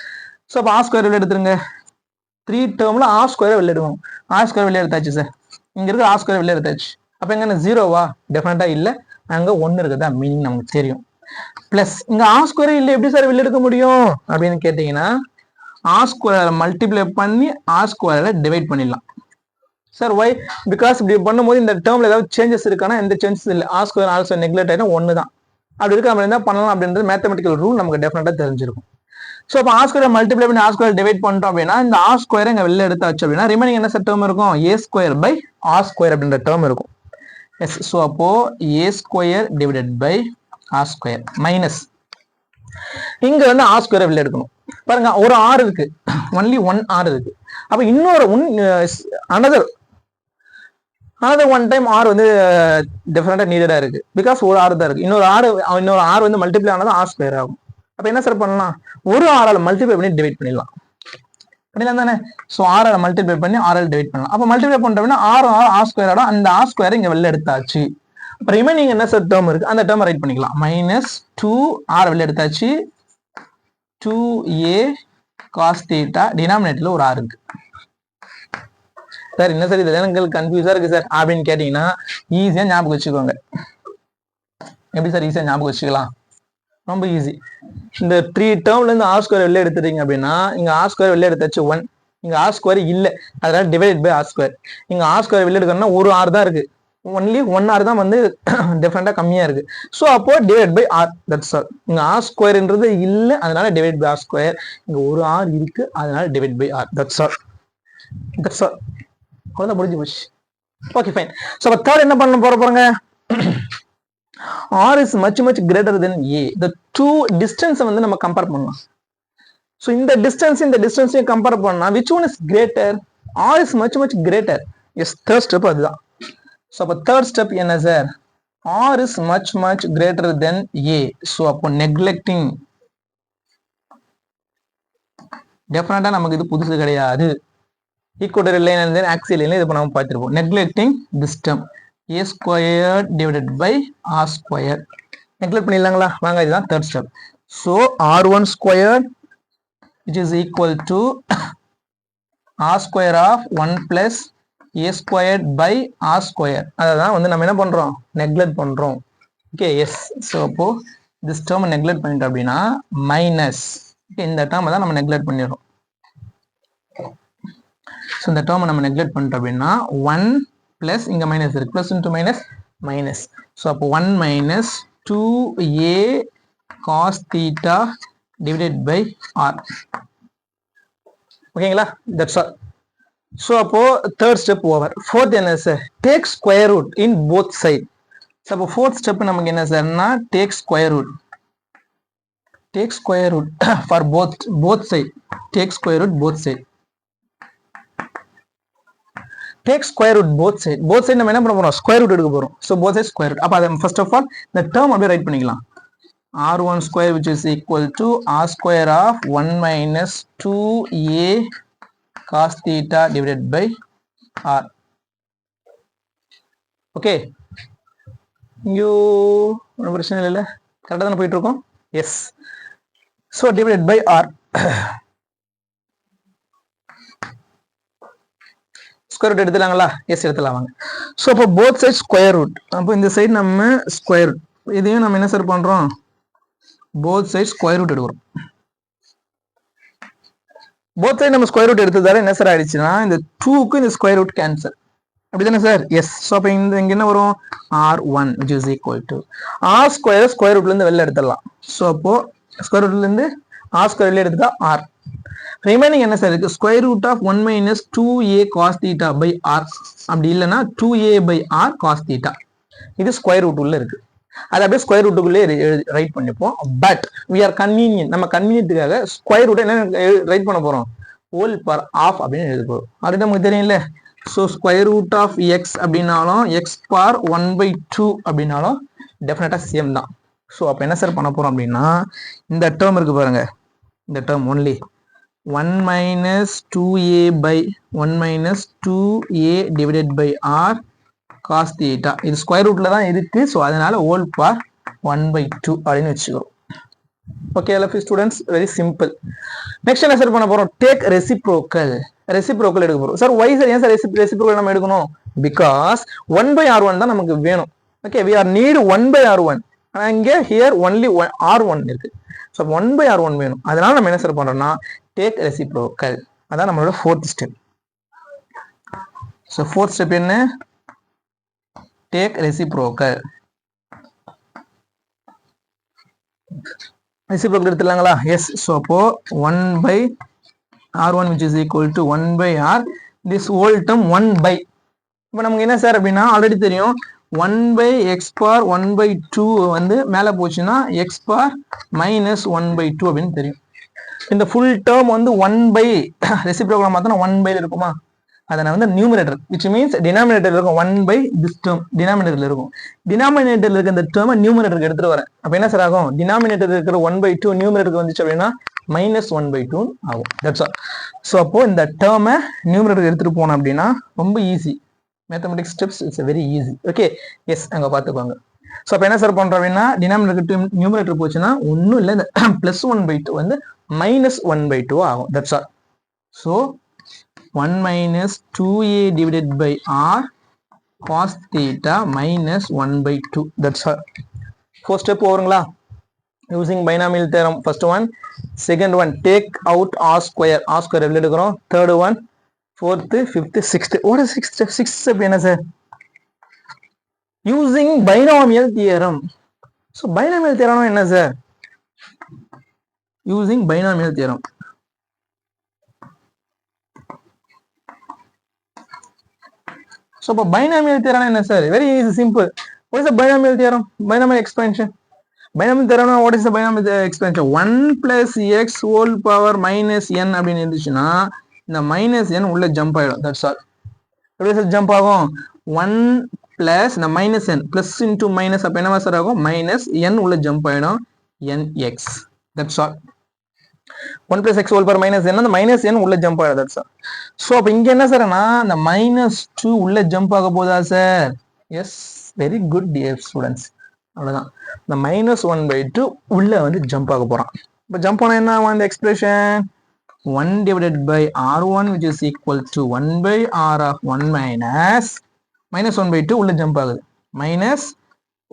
S1: ஸோ அப்போ ஆர் ஸ்கொயர் வெளில எடுத்துருங்க. 3 டேர்ம்ல ஆர் ஸ்கொயரை வெளில எடுக்கணும். ஆர் ஸ்கொயர் வெளில எடுத்தாச்சு சார். இங்க இருக்க ஆர் ஸ்கொயர் வெளில எடுத்தாச்சு. அப்போ எங்க ஜீரோவா? டெஃபினட்டா இல்லை, அங்க 1 இருக்குதா மீனிங் நமக்கு தெரியும். பிளஸ் இங்க ஆர் ஸ்கொயர் இல்லை, எப்படி சார் வெளில எடுக்க முடியும் அப்படின்னு கேட்டீங்கன்னா, ஆர் ஸ்கொயர் மல்டிப்ளை பண்ணி ஆர் ஸ்கொயரை டிவைட் பண்ணிடலாம். Sir why? பிகாஸ் இப்படி பண்ணும்போது இந்த டேர்ம்ல ஏதாவது சேஞ்சஸ் இருக்கானா? எந்த சேஞ்சஸ் இல்லை. ஆர் ஸ்கொயர் ஆல்சோ நெக்லெக்ட் ஆயிடும், 1 தான். அப்படி இருக்க நம்ம என்ன பண்ணலாம் அப்படின்றது மேத்தமெட்டிக்கல் ரூல் நமக்கு டெஃபினட்டா தெரிஞ்சிருக்கும். ஸோ அப்போ ஆர் ஸ்கொயர் மல்டிப்ளை பண்ணி ஆர் ஸ்கொயர் டிவைட் பண்ணிட்டோம் அப்படின்னா, இந்த ஆர் ஸ்கொயர் இங்க வெளில எடுத்தாச்சு அப்படின்னா ரிமைனிங் என்ன சார் டேர்ம் இருக்கும், A square by R square அப்படின்ற டேர்ம் இருக்கும். எஸ், ஸோ அப்போ A square divided by R square minus இங்க வந்து ஆர் ஸ்கொயரை வெளில எடுக்கணும். பாருங்க, ஒரு ஆர் இருக்கு, ஒன்லி 1 ஆர் இருக்கு. அப்ப இன்னொரு another ஒன் டைம் ஆர் வந்து டெஃபினட்டா நீடடா இருக்கு. பிகாஸ் ஒரு ஆர் தான் இருக்கு. இன்னொரு ஆர் வந்து மல்டிப்ளை ஆனது ஆர் ஸ்கொயர் ஆகும். அப்ப என்ன சார் பண்ணலாம், ஒரு ஆரால மல்டிப்ளை பண்ணி டிவைட் பண்ணிடலாம் தானே. ஸோ ஆரால மல்டிப்ளை பண்ணி ஆரால் டிவைட் பண்ணலாம். அப்ப மல்டிப்ளை பண்றோம்னா ஆர் ஸ்கொயர் ஆடும். அந்த ஆர் ஸ்கொயர் இங்க வெளில எடுத்தாச்சு. அப்ப ரிமைனிங் என்ன சார் டேர்ம் இருக்கு, அந்த டேர்ம் ரைட் பண்ணிக்கலாம். மைனஸ் 2 ஆர் வெளில எடுத்தாச்சு, 2a cos theta, டினாமினேட்டர்ல ஒரு ஆர் இருக்கு. சார் என்ன சார் இதெல்லாம் உங்களுக்கு கன்ஃபியூஸா இருக்கு சார் அப்படின்னு கேட்டீங்கன்னா, ஈஸியா ஞாபகம் வச்சுக்கோங்க. எப்படி சார் ஈஸியா ஞாபகம் வச்சுக்கலாம்? ரொம்ப ஈஸி. இந்த 3 டேர்ம்ல இருந்து ஆர் ஸ்கொயர் வெளில எடுத்துட்டீங்க அப்படின்னா, இங்க ஆர் ஸ்கொயர் வெளில எடுத்தாச்சு 1, இங்க ஆர் ஸ்கொயர் இல்ல, அதனால டிவைட் பை ஆர் ஸ்கொயர். இங்க ஆர் ஸ்கொயர் வெளில எடுக்கணும்னா ஒரு ஆர் தான் இருக்கு. ஒன்லி 1r தான் வந்து டிஃபரெண்டா கம்மியா இருக்கு. ஸோ அப்போ divide by R, that's all. இங்க ஆர் ஸ்கொயர்ன்றது இல்லை, அதனால டிவைட் பை ஆர் ஸ்கொயர். இங்க ஒரு ஆர் இருக்கு, அதனால divide by R, that's all. That's all. அவ்வளோதான், முடிஞ்சு போச்சு. Okay fine. ஸோ அப்போ தேர்ட் என்ன பண்ண போறாங்க, r is much greater than a. The two distance வந்து நம்ம கம்பேர் பண்ணலாம். ஸோ இந்த டிஸ்டன்ஸையும் கம்பேர் பண்ணா which one is greater? r is much greater. Yes, third step அதுதான். ஸோ அப்போ தேர்ட் ஸ்டெப் என்ன sir, r is much greater than a. So அப்போ நெக்லெக்டிங், டெஃபினட்டா நமக்கு இது புதுசு கிடையாது. Equatorial line and then axial line இது நம்ம பார்த்திருப்போம். Neglecting this term a squared divided by r squared. Neglect பண்ணிடலாங்களா, வாங்க, இதுதான் தேர்ட் ஸ்டெப். So r1 squared which is equal to r square of 1 plus a squared by r square. அதான் வந்து நம்ம என்ன பண்றோம், நெக்லெக்ட் பண்றோம். Okay, yes. ஸோ அப்போ திஸ் டேர்ம் நெக்லெக்ட் பண்ணிட்டோம் அப்படின்னா மைனஸ், இந்த டேர்ம் தான் நம்ம நெக்லெக்ட் பண்ணிடுறோம். ஸோ இந்த டேர்ம் நம்ம நெக்லெக்ட் பண்ணிட்டோம் அப்படின்னா 1 பிளஸ், இங்க மைனஸ் இருக்கு, plus into minus minus. So அப்போ 1 minus 2a cos theta divided by r. ஓகேங்களா, தட்ஸ் ஆல். ஸோ அப்போ தேர்ட் ஸ்டெப் ஓவர். ஃபோர்த் என்ன sir, take square root in both side. So அப்போ ஃபோர்த் ஸ்டெப் நமக்கு என்ன சார்னா, take square root. Take square root for both side. Take square root both side. Take square root both side. Both side நம்ம என்ன பண்ண போறோம், square root எடுக்க போறோம். So both side square root. அப்போ அதை ஃபர்ஸ்ட் ஆஃப் ஆல் இந்த term அப்படியே ரைட் பண்ணிக்கலாம். r1 square which is equal to r square of 1 minus 2a cos theta divided by r. Okay, இங்கே ஒன்றும் பிரச்சனை இல்லை, கரெக்டாக தானே போயிட்டு இருக்கோம். Yes. So divided by R. Square root எடுத்துலாங்களா, எஸ் எடுத்துலாம் வாங்க. ஸோ அப்போ போத் சைட் ஸ்கொயர் ரூட். அப்போ இந்த சைடு நம்ம ஸ்கொயர் ரூட், இதையும் நம்ம என்ன சார் பண்றோம், போத் சைட் ஸ்கொயர் ரூட் எடுக்கிறோம். போத் சைட் நம்ம ஸ்கொயர் ரூட் எடுத்ததால என்ன சார் ஆயிடுச்சுன்னா, இந்த 2க்கு இந்த ஸ்கொயர் ரூட் கேன்சல், அப்படிதானே சார். எஸ். ஸோ அப்போ இங்க என்ன வரும், r1 which is equal to r square square ரூட்ல இருந்து வெளில எடுத்துடலாம். ஸோ அப்போ ஸ்கொயர் ரூட்ல இருந்து r ஸ்கொயர் வெளில எடுத்துட்டா r. ரிமைனிங் என்ன சார் இருக்கு, square root of 1 minus 2a cos theta by r. அப்படி இல்லைன்னா 2a by r cos theta. இது ஸ்கொயர் ரூட் உள்ள இருக்கு, அதை அப்படியே ஸ்கொயர் ரூட்டுக்குள்ளே ரைட் பண்ணிப்போம். பட் வி ஆர் கன்வீனியன்ட், நம்ம கன்வீனியன்ட்டுக்காக ஸ்கொயர் ரூட்டை என்ன ரைட் பண்ண போறோம், ஹோல் பவர் ஆஃப் அப்படின்னு எழுத போறோம். அது நமக்கு தெரியல. So square root of X அப்படின்னாலும் எக்ஸ் பவர் 1/2 அப்படின்னாலும் டெஃபினட்டா சேம் தான். ஸோ அப்போ என்ன சார் பண்ண போறோம் அப்படின்னா, இந்த டேர்ம் இருக்கு பாருங்க, இந்த term only 1 minus 2a by 1 minus 2a divided by r cos theta. இது ஸ்கொயர் ரூட்ல தான் இருக்கு. ஸோ அதனால ஹோல் பவர் 1/2 அப்படின்னு வச்சுக்கிறோம். Okay students, very simple. Next என்ன சார் பண்ண போறோம், டேக் ரெசிப்ரோக்கல். ரெசிப்ரோக்கல் எடுக்க போறோம். சார் ஒய் சார், ஏன் சார் ரெசிப்ரோக்கல் நம்ம எடுக்கணும், பிகாஸ் 1/r1 தான் நமக்கு வேணும். Okay, we are need 1/r1. இங்கே ஹியர் ஒன்லி r1 இருக்கு. ஸோ 1/r1 வேணும். அதனால நம்ம என்ன சார் பண்றோம்னா, டேக் ரெசிப்ரோக்கல். அதான் நம்மளோட fourth step. So fourth step என்ன, டேக் ரெசிப்ரோக்கல். ரெசிப்ரோக்கல் எடுத்துலாங்களா, எஸ். ஸோ அப்போ 1/r1 which is equal to 1/r, this whole term 1/. இப்போ நமக்கு என்ன சார் அப்படின்னா, ஆல்ரெடி தெரியும் 1/x power 1/2 வந்து மேலே போச்சுன்னா x power minus 1/2 அப்படின்னு தெரியும். இந்த ஃபுல் டேர்ம் வந்து 1/, ரெசிப்ரோக்கல் மாத்தினா 1/, இருக்குமா, அதை நான் வந்து நியூமரேட்டர் which means denominator இருக்கும். 1/, this term denominatorல இருக்கும். denominatorல இருக்க இந்த டேர்மை நியூமரேட்டருக்கு எடுத்துட்டு வரேன். அப்ப என்ன சார் ஆகும், denominator இருக்கிற 1/2 நியூமரேட்டருக்கு வந்துச்சு அப்படின்னா -1/2 ஆகும். That's all. ஸோ அப்போ இந்த டேர்மை நியூமரேட்டருக்கு எடுத்துட்டு போனோம் அப்படின்னா ரொம்ப easy. Mathematics steps it's very easy. Okay, yes, அங்க பார்த்துக்கோங்க. ஸோ அப்போ என்ன சார் பண்றோம் அப்படின்னா, டினாமினேட்டர் நியூமரேட்டர் போச்சுன்னா ஒன்றும் இல்லை, இந்த +1/2 வந்து -1/2 ஆகும். That's all. So 1 minus 2a divided by r cos theta minus 1/2. That's all. First step overங்களா, using binomial theorem. First one, second one, take out r square. r square எவ்வளவு எடுக்கிறோம், third one, fourth, fifth, sixth. What is sixth step? Sixth step என்ன sir, using binomial theorem. So binomial theorem என்ன sir? Using binomial theorem. So binomial theorem என்ன sir? Very easy, simple. What is the binomial theorem? Binomial expansion. Binomial theorem, what is the binomial expansion? 1 plus x whole power minus n அப்படின்னு இருந்துச்சுன்னா இந்த minus n உள்ள jump ஆயிடும். That's all. எப்படி sir jump ஆகும்? 1 plus இந்த minus n plus into minus, அப்போ என்னவா சார் ஆகும்? மைனஸ் n உள்ள ஜம்ப் ஆயிடும், nx. That's all. 1 plus x whole power minus n, அந்த மைனஸ் n உள்ள ஜம்ப் ஆயிடும். That's all. ஸோ அப்போ இங்க என்ன சார்னா இந்த -2 உள்ள ஜம்ப் ஆக போதா sir? Yes, very good dear students. அவ்வளோதான். இந்த -1/2 உள்ள வந்து ஜம்ப் ஆக போறான். இப்போ ஜம்ப் ஆனா என்ன ஆகும்? இந்த expression 1 divided by r1 which is equal to 1 by r of 1 minus -1/2 உள்ள ஜம்ப் ஆகுது. மைனஸ்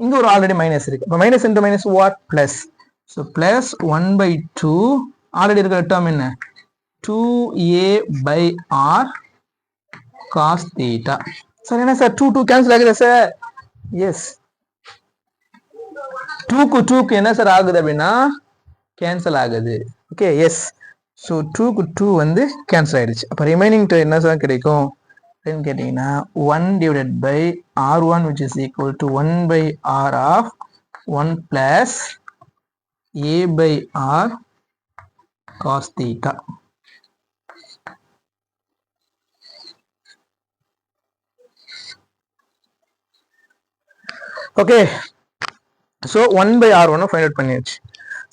S1: இங்க ஒரு ஆல்ரெடி மைனஸ் இருக்கு. இப்போ minus into minus what? Plus. So plus 1/2 already இருக்கிற டேர்ம் என்ன? 2a by r cos theta. Sir என்ன sir 2 cancel ஆகுதா சார்? எஸ், 2க்கு என்ன சார் ஆகுது அப்படின்னா கேன்சல் ஆகுது. Okay, yes. ஸோ 2க்கு 2 வந்து கேன்சல் ஆயிடுச்சு. அப்போ ரிமைனிங் என்ன சார் கிடைக்கும் கேட்டீங்கன்னா 1 divided by r1 which is equal to 1 by r of 1 plus a by r cos theta. Okay, so 1 by r1 find out பண்ணியாச்சு.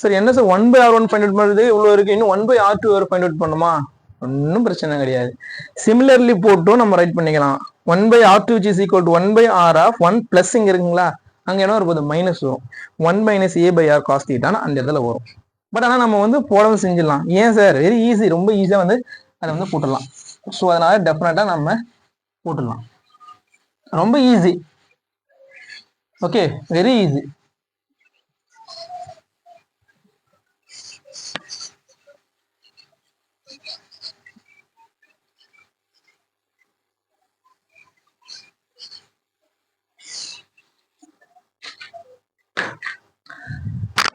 S1: சரி, என்ன sir 1 by r1 find out பண்ணுறது இவ்வளோ இருக்கு, இன்னும் 1 by r2 வேறு ஃபைண்ட் அவுட் பண்ணுமா? ஒன்றும் பிரச்சனை கிடையாது. சிமிலர்லி போட்டும் நம்ம ரைட் பண்ணிக்கலாம். 1 by r2 which is equal to 1 by r of 1 plus இங்க இருக்குங்களா, அங்கே என்ன வரும்போது மைனஸ் வரும். 1 minus a by r cos theta அந்த இடத்துல வரும். பட் ஆனால் நம்ம வந்து போடவும் செஞ்சிடலாம். ஏன் சார்? வெரி ஈஸி, ரொம்ப ஈஸியாக வந்து அதை வந்து போட்டுடலாம். ஸோ அதனால டெஃபினட்டாக நம்ம போட்டுடலாம். ரொம்ப ஈஸி. Okay, very easy.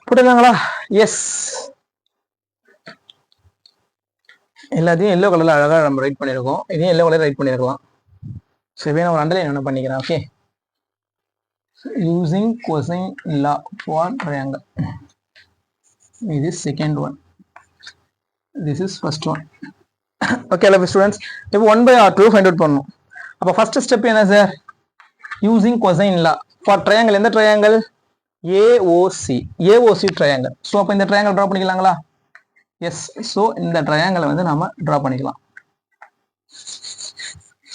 S1: போட்டுருக்காங்களா? எஸ், எல்லாத்தையும் எல்லோ கலர்ல அழகாக நம்ம ரைட் பண்ணியிருக்கோம். இதையும் எல்லோ கலர் ரைட் பண்ணியிருக்கலாம். சரி, நான் ஒரு அண்டர்லைன் என்ன பண்ணிக்கிறேன். Okay, using cosine law for triangle. This is second one. This is first one. Okay, love students. இப்போ 1 by r2 ஃபைண்ட் அவுட் பண்ணணும். அப்போ ஃபர்ஸ்ட் ஸ்டெப் என்ன sir? Using cosine law for triangle. எந்த ட்ரையாங்கிள்? AOC triangle. ஸோ அப்போ இந்த triangle draw பண்ணிக்கலாங்களா? Yes. So இந்த ட்ரையாங்கிளை வந்து நம்ம ட்ரா பண்ணிக்கலாம்.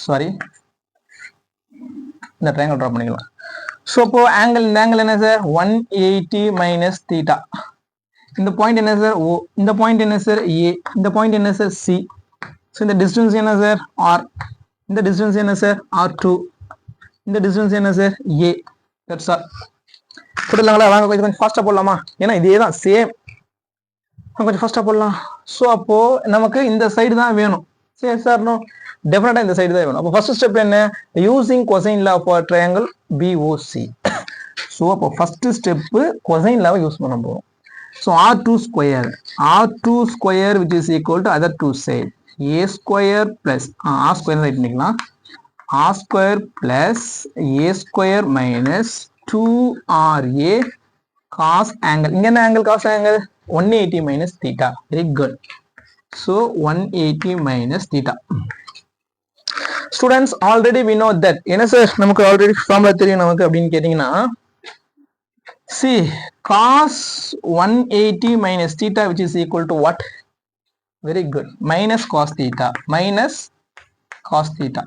S1: சாரி, இந்த ட்ரையாங்கிள் ட்ரா பண்ணிக்கலாம். ஸோ அப்போ ஆங்கிள், இந்த ஆங்கிள் என்ன சார்? 180 minus theta. இந்த பாயிண்ட் என்ன சார்? O. இந்த பாயிண்ட் என்ன சார்? A. இந்த பாயிண்ட் என்ன சார்? C. ஸோ இந்த டிஸ்டன்ஸ் என்ன சார்? R. இந்த டிஸ்டன்ஸ் என்ன சார்? R2. இந்த டிஸ்டன்ஸ் என்ன சார்? A. That's all. போட்டுடலாங்களா? வாங்க கொஞ்சம் ஃபாஸ்ட்டாக போடலாமா? ஏன்னா இதே தான் சேம். கொஞ்சம் ஃபாஸ்ட்டாக போடலாம். ஸோ அப்போ நமக்கு இந்த சைடு தான் வேணும். சரி சார், நோ, டெஃபினட்டாக இந்த சைடு தான் வேணும். அப்போ ஃபர்ஸ்ட் ஸ்டெப் என்ன? Using cosine law for triangle BOC. So அப்போ ஃபர்ஸ்ட் ஸ்டெப்பு கொசைன் லாவை யூஸ் பண்ண போகிறோம். So R2 square which is equal to other two side A square plus R square right பண்ணிக்கலாம். R square plus A square minus 2RA cos angle. இங்க என்ன angle? cos angle 180 minus theta. Very good. So 180 minus theta. Students, already we know that. என்ன sir நமக்கு already formula தெரியும் நமக்கு அப்படின்னு கேட்டீங்கன்னா, see cos 180 minus theta which is equal to what? Very good. Minus cos theta. Minus cos theta.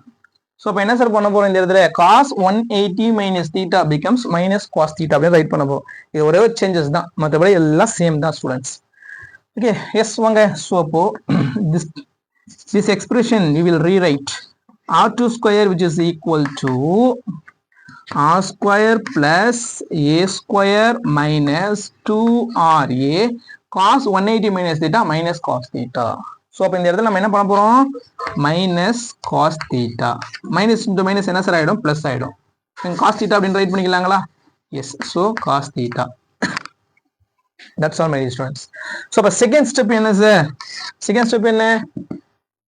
S1: So இப்போ என்ன sir பண்ண போறோம்? இந்த இடத்துல cos 180 minus theta becomes minus cos theta அப்படின்னு ரைட் பண்ண போறோம். இது ஒரே ஒரு சேஞ்சஸ் தான், மற்றபடி எல்லாம் சேம் தான் ஸ்டூடெண்ட்ஸ். ஓகே, எஸ் வாங்க. ஸோ அப்போ this expression we will rewrite R2 square which is equal to R square plus A square minus 2RA cos 180 minus theta minus cos theta. ஸோ அப்போ இந்த இடத்துல நம்ம என்ன பண்ண போறோம்? Minus cos theta. Minus into minus என்ன சார் ஆகிடும்? ப்ளஸ் ஆகிடும். cos theta அப்படின்னு ரைட் பண்ணிக்கலாங்களா? Yes. So cos theta. That's all my students. So அப்ப செகண்ட் ஸ்டெப் என்ன சார்? செகண்ட் ஸ்டெப் என்ன?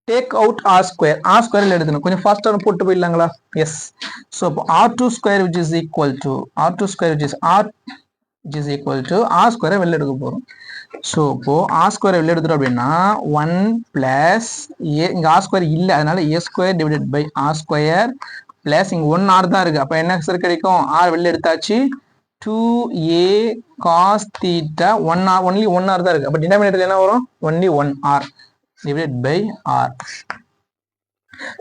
S1: Take out r square. r ஸ்கொயர்ல எடுக்கணும். கொஞ்சம் ஃபாஸ்டா போட்டு போயிடலாங்களா? எஸ். ஸோ அப்போ r2 square which is equal to r2 square which is r which is equal to r ஸ்கொயரை வெளில எடுக்க போறோம். ஸோ இப்போ r ஸ்கொயரை வெளில எடுத்துட்டோம் அப்படின்னா 1 பிளஸ் a, இங்க r ஸ்கொயர் இல்லை, அதனால a square divided by r square plus இங்க 1 r தான் இருக்கு. அப்ப என்ன சார் கிடைக்கும்? r வெளில எடுத்தாச்சு. 2a cos theta 1r, only 1r தான் இருக்கு. அப்ப டினாமினேட்டர்ல என்ன வரும்? only 1r divided by r.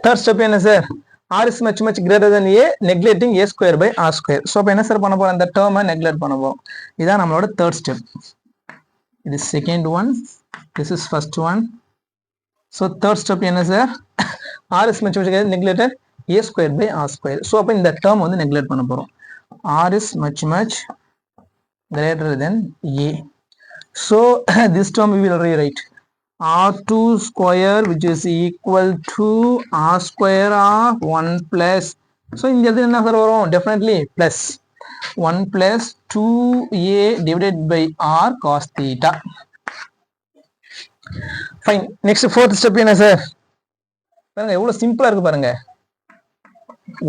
S1: Third step என்ன sir? r is much much greater than a, neglecting a square by r square. So அப்ப என்ன சார் பண்ண போறோம்? இந்த டேர்மை நெக்லெக்ட் பண்ண போறோம். இதான் நம்மளோட third step. இது second one, this is first one. So third step என்ன sir? r is much much greater than neglected a square by r square. So அப்ப இந்த டேர்ம் வந்து நெக்லெக்ட் பண்ண போறோம். r is much much greater than a. So this term we will rewrite r2 square which is equal to r square of 1 plus. So இந்த இடத்துல என்ன sir வரும்? definitely plus 1 plus 2a divided by r cos theta. Fine. Next fourth step என்ன sir? பாருங்க எவ்வளவு சிம்பிளா இருக்கு பாருங்க.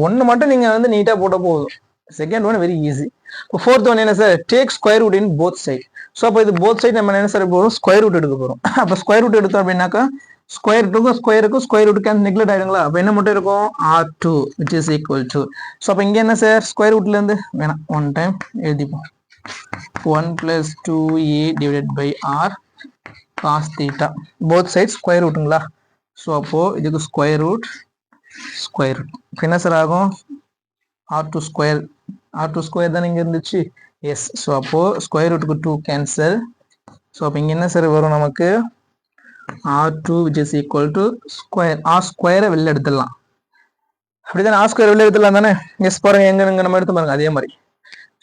S1: ஒன்னு மட்டும் நீங்க வந்து நீட்டா போட்ட போதும். Second one very easy. Fourth one என்ன sir? Take square root in both side. So அப்போ இது போத் சைட் நம்ம என்ன சார் போகிறோம்? ஸ்கொயர் ரூட் எடுக்க போகிறோம். அப்போ ஸ்கொயர் ரூட் எடுத்தோம் அப்படின்னாக்கா ஸ்கொயர் ரூட்டுக்கும் ஸ்கொயர் ரூட் கேன்சல் நெக்லெக்ட் ஆயிடுங்களா? அப்போ என்ன மட்டும் இருக்கும்? r2 which is equal to. So அப்போ இங்கே என்ன சார்? ஸ்கொயர் ரூட்ல இருந்து வேணாம், ஒன் டைம் எழுதிப்போம். 1 plus 2a divided by r cos theta. Both side square ரூட்டுங்களா? ஸோ அப்போ இதுக்கு ஸ்கொயர் ரூட் இப்போ என்ன சார் ஆகும்? r2 ஸ்கொயர் தானே இங்க இருந்துச்சு. எஸ். ஸோ அப்போ ஸ்கொயர் ரூட்டுக்கு 2 கேன்சல். ஸோ அப்போ இங்க என்ன சார் வரும் நமக்கு? r2 which is equal to square r ஸ்கொயரை வெளில எடுத்துடலாம். அப்படிதானே? r ஸ்கொயர் வெளில எடுத்துடலாம் தானே? எஸ். பாருங்க எங்க நம்ம எடுத்து பாருங்க அதே மாதிரி.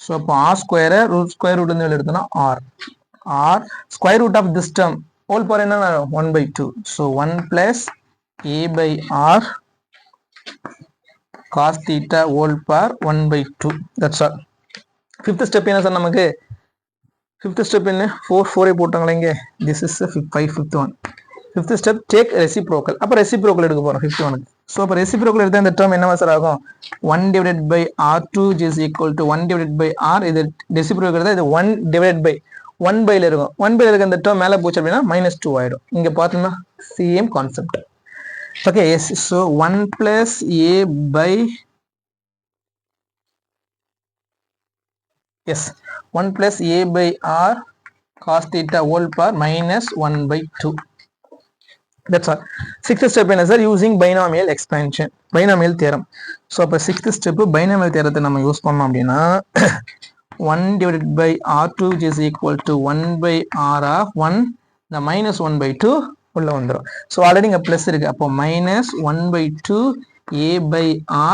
S1: ஸோ அப்போ r ஸ்கொயரை ஸ்கொயர் ரூட் வெளில எடுத்தோம்னா r square root of this term whole power என்ன? 1/2. So 1 plus a by r cos theta whole power 1/2. That's all. Fifth step என்ன சார் நமக்கு? Fifth step என்ன? 4 போட்டாங்களே இங்க. This is the fifth one. Fifth step take reciprocal. அப்ப reciprocal எடுக்க போறோம் fifth one. So அப்ப reciprocal எடுத்தா இந்த term என்னவா சார் ஆகும்? 1 divided by r2 is equal to 1 divided by r. இது reciprocal எடுத்தா இது 1 divided by 1 by ல இருக்கும். 1 by ல இருக்க இந்த term மேல போச்சு அப்படின்னா -2 ஆயிடும். இங்க பார்த்தோம்னா same concept. Okay, yes. So 1 plus a by 1 plus a by r cos theta whole power -1/2. That's all. Sixth step என்ன sir? using binomial expansion, binomial theorem. So அப்ப sixth step binomial theorem நம்ம use பண்ணோம் அப்படின்னா 1 divided by r2 which is equal to 1 by r of 1, the -1/2 உள்ள வந்துரும். So already இங்க plus இருக்கு. அப்போ -1/2 a by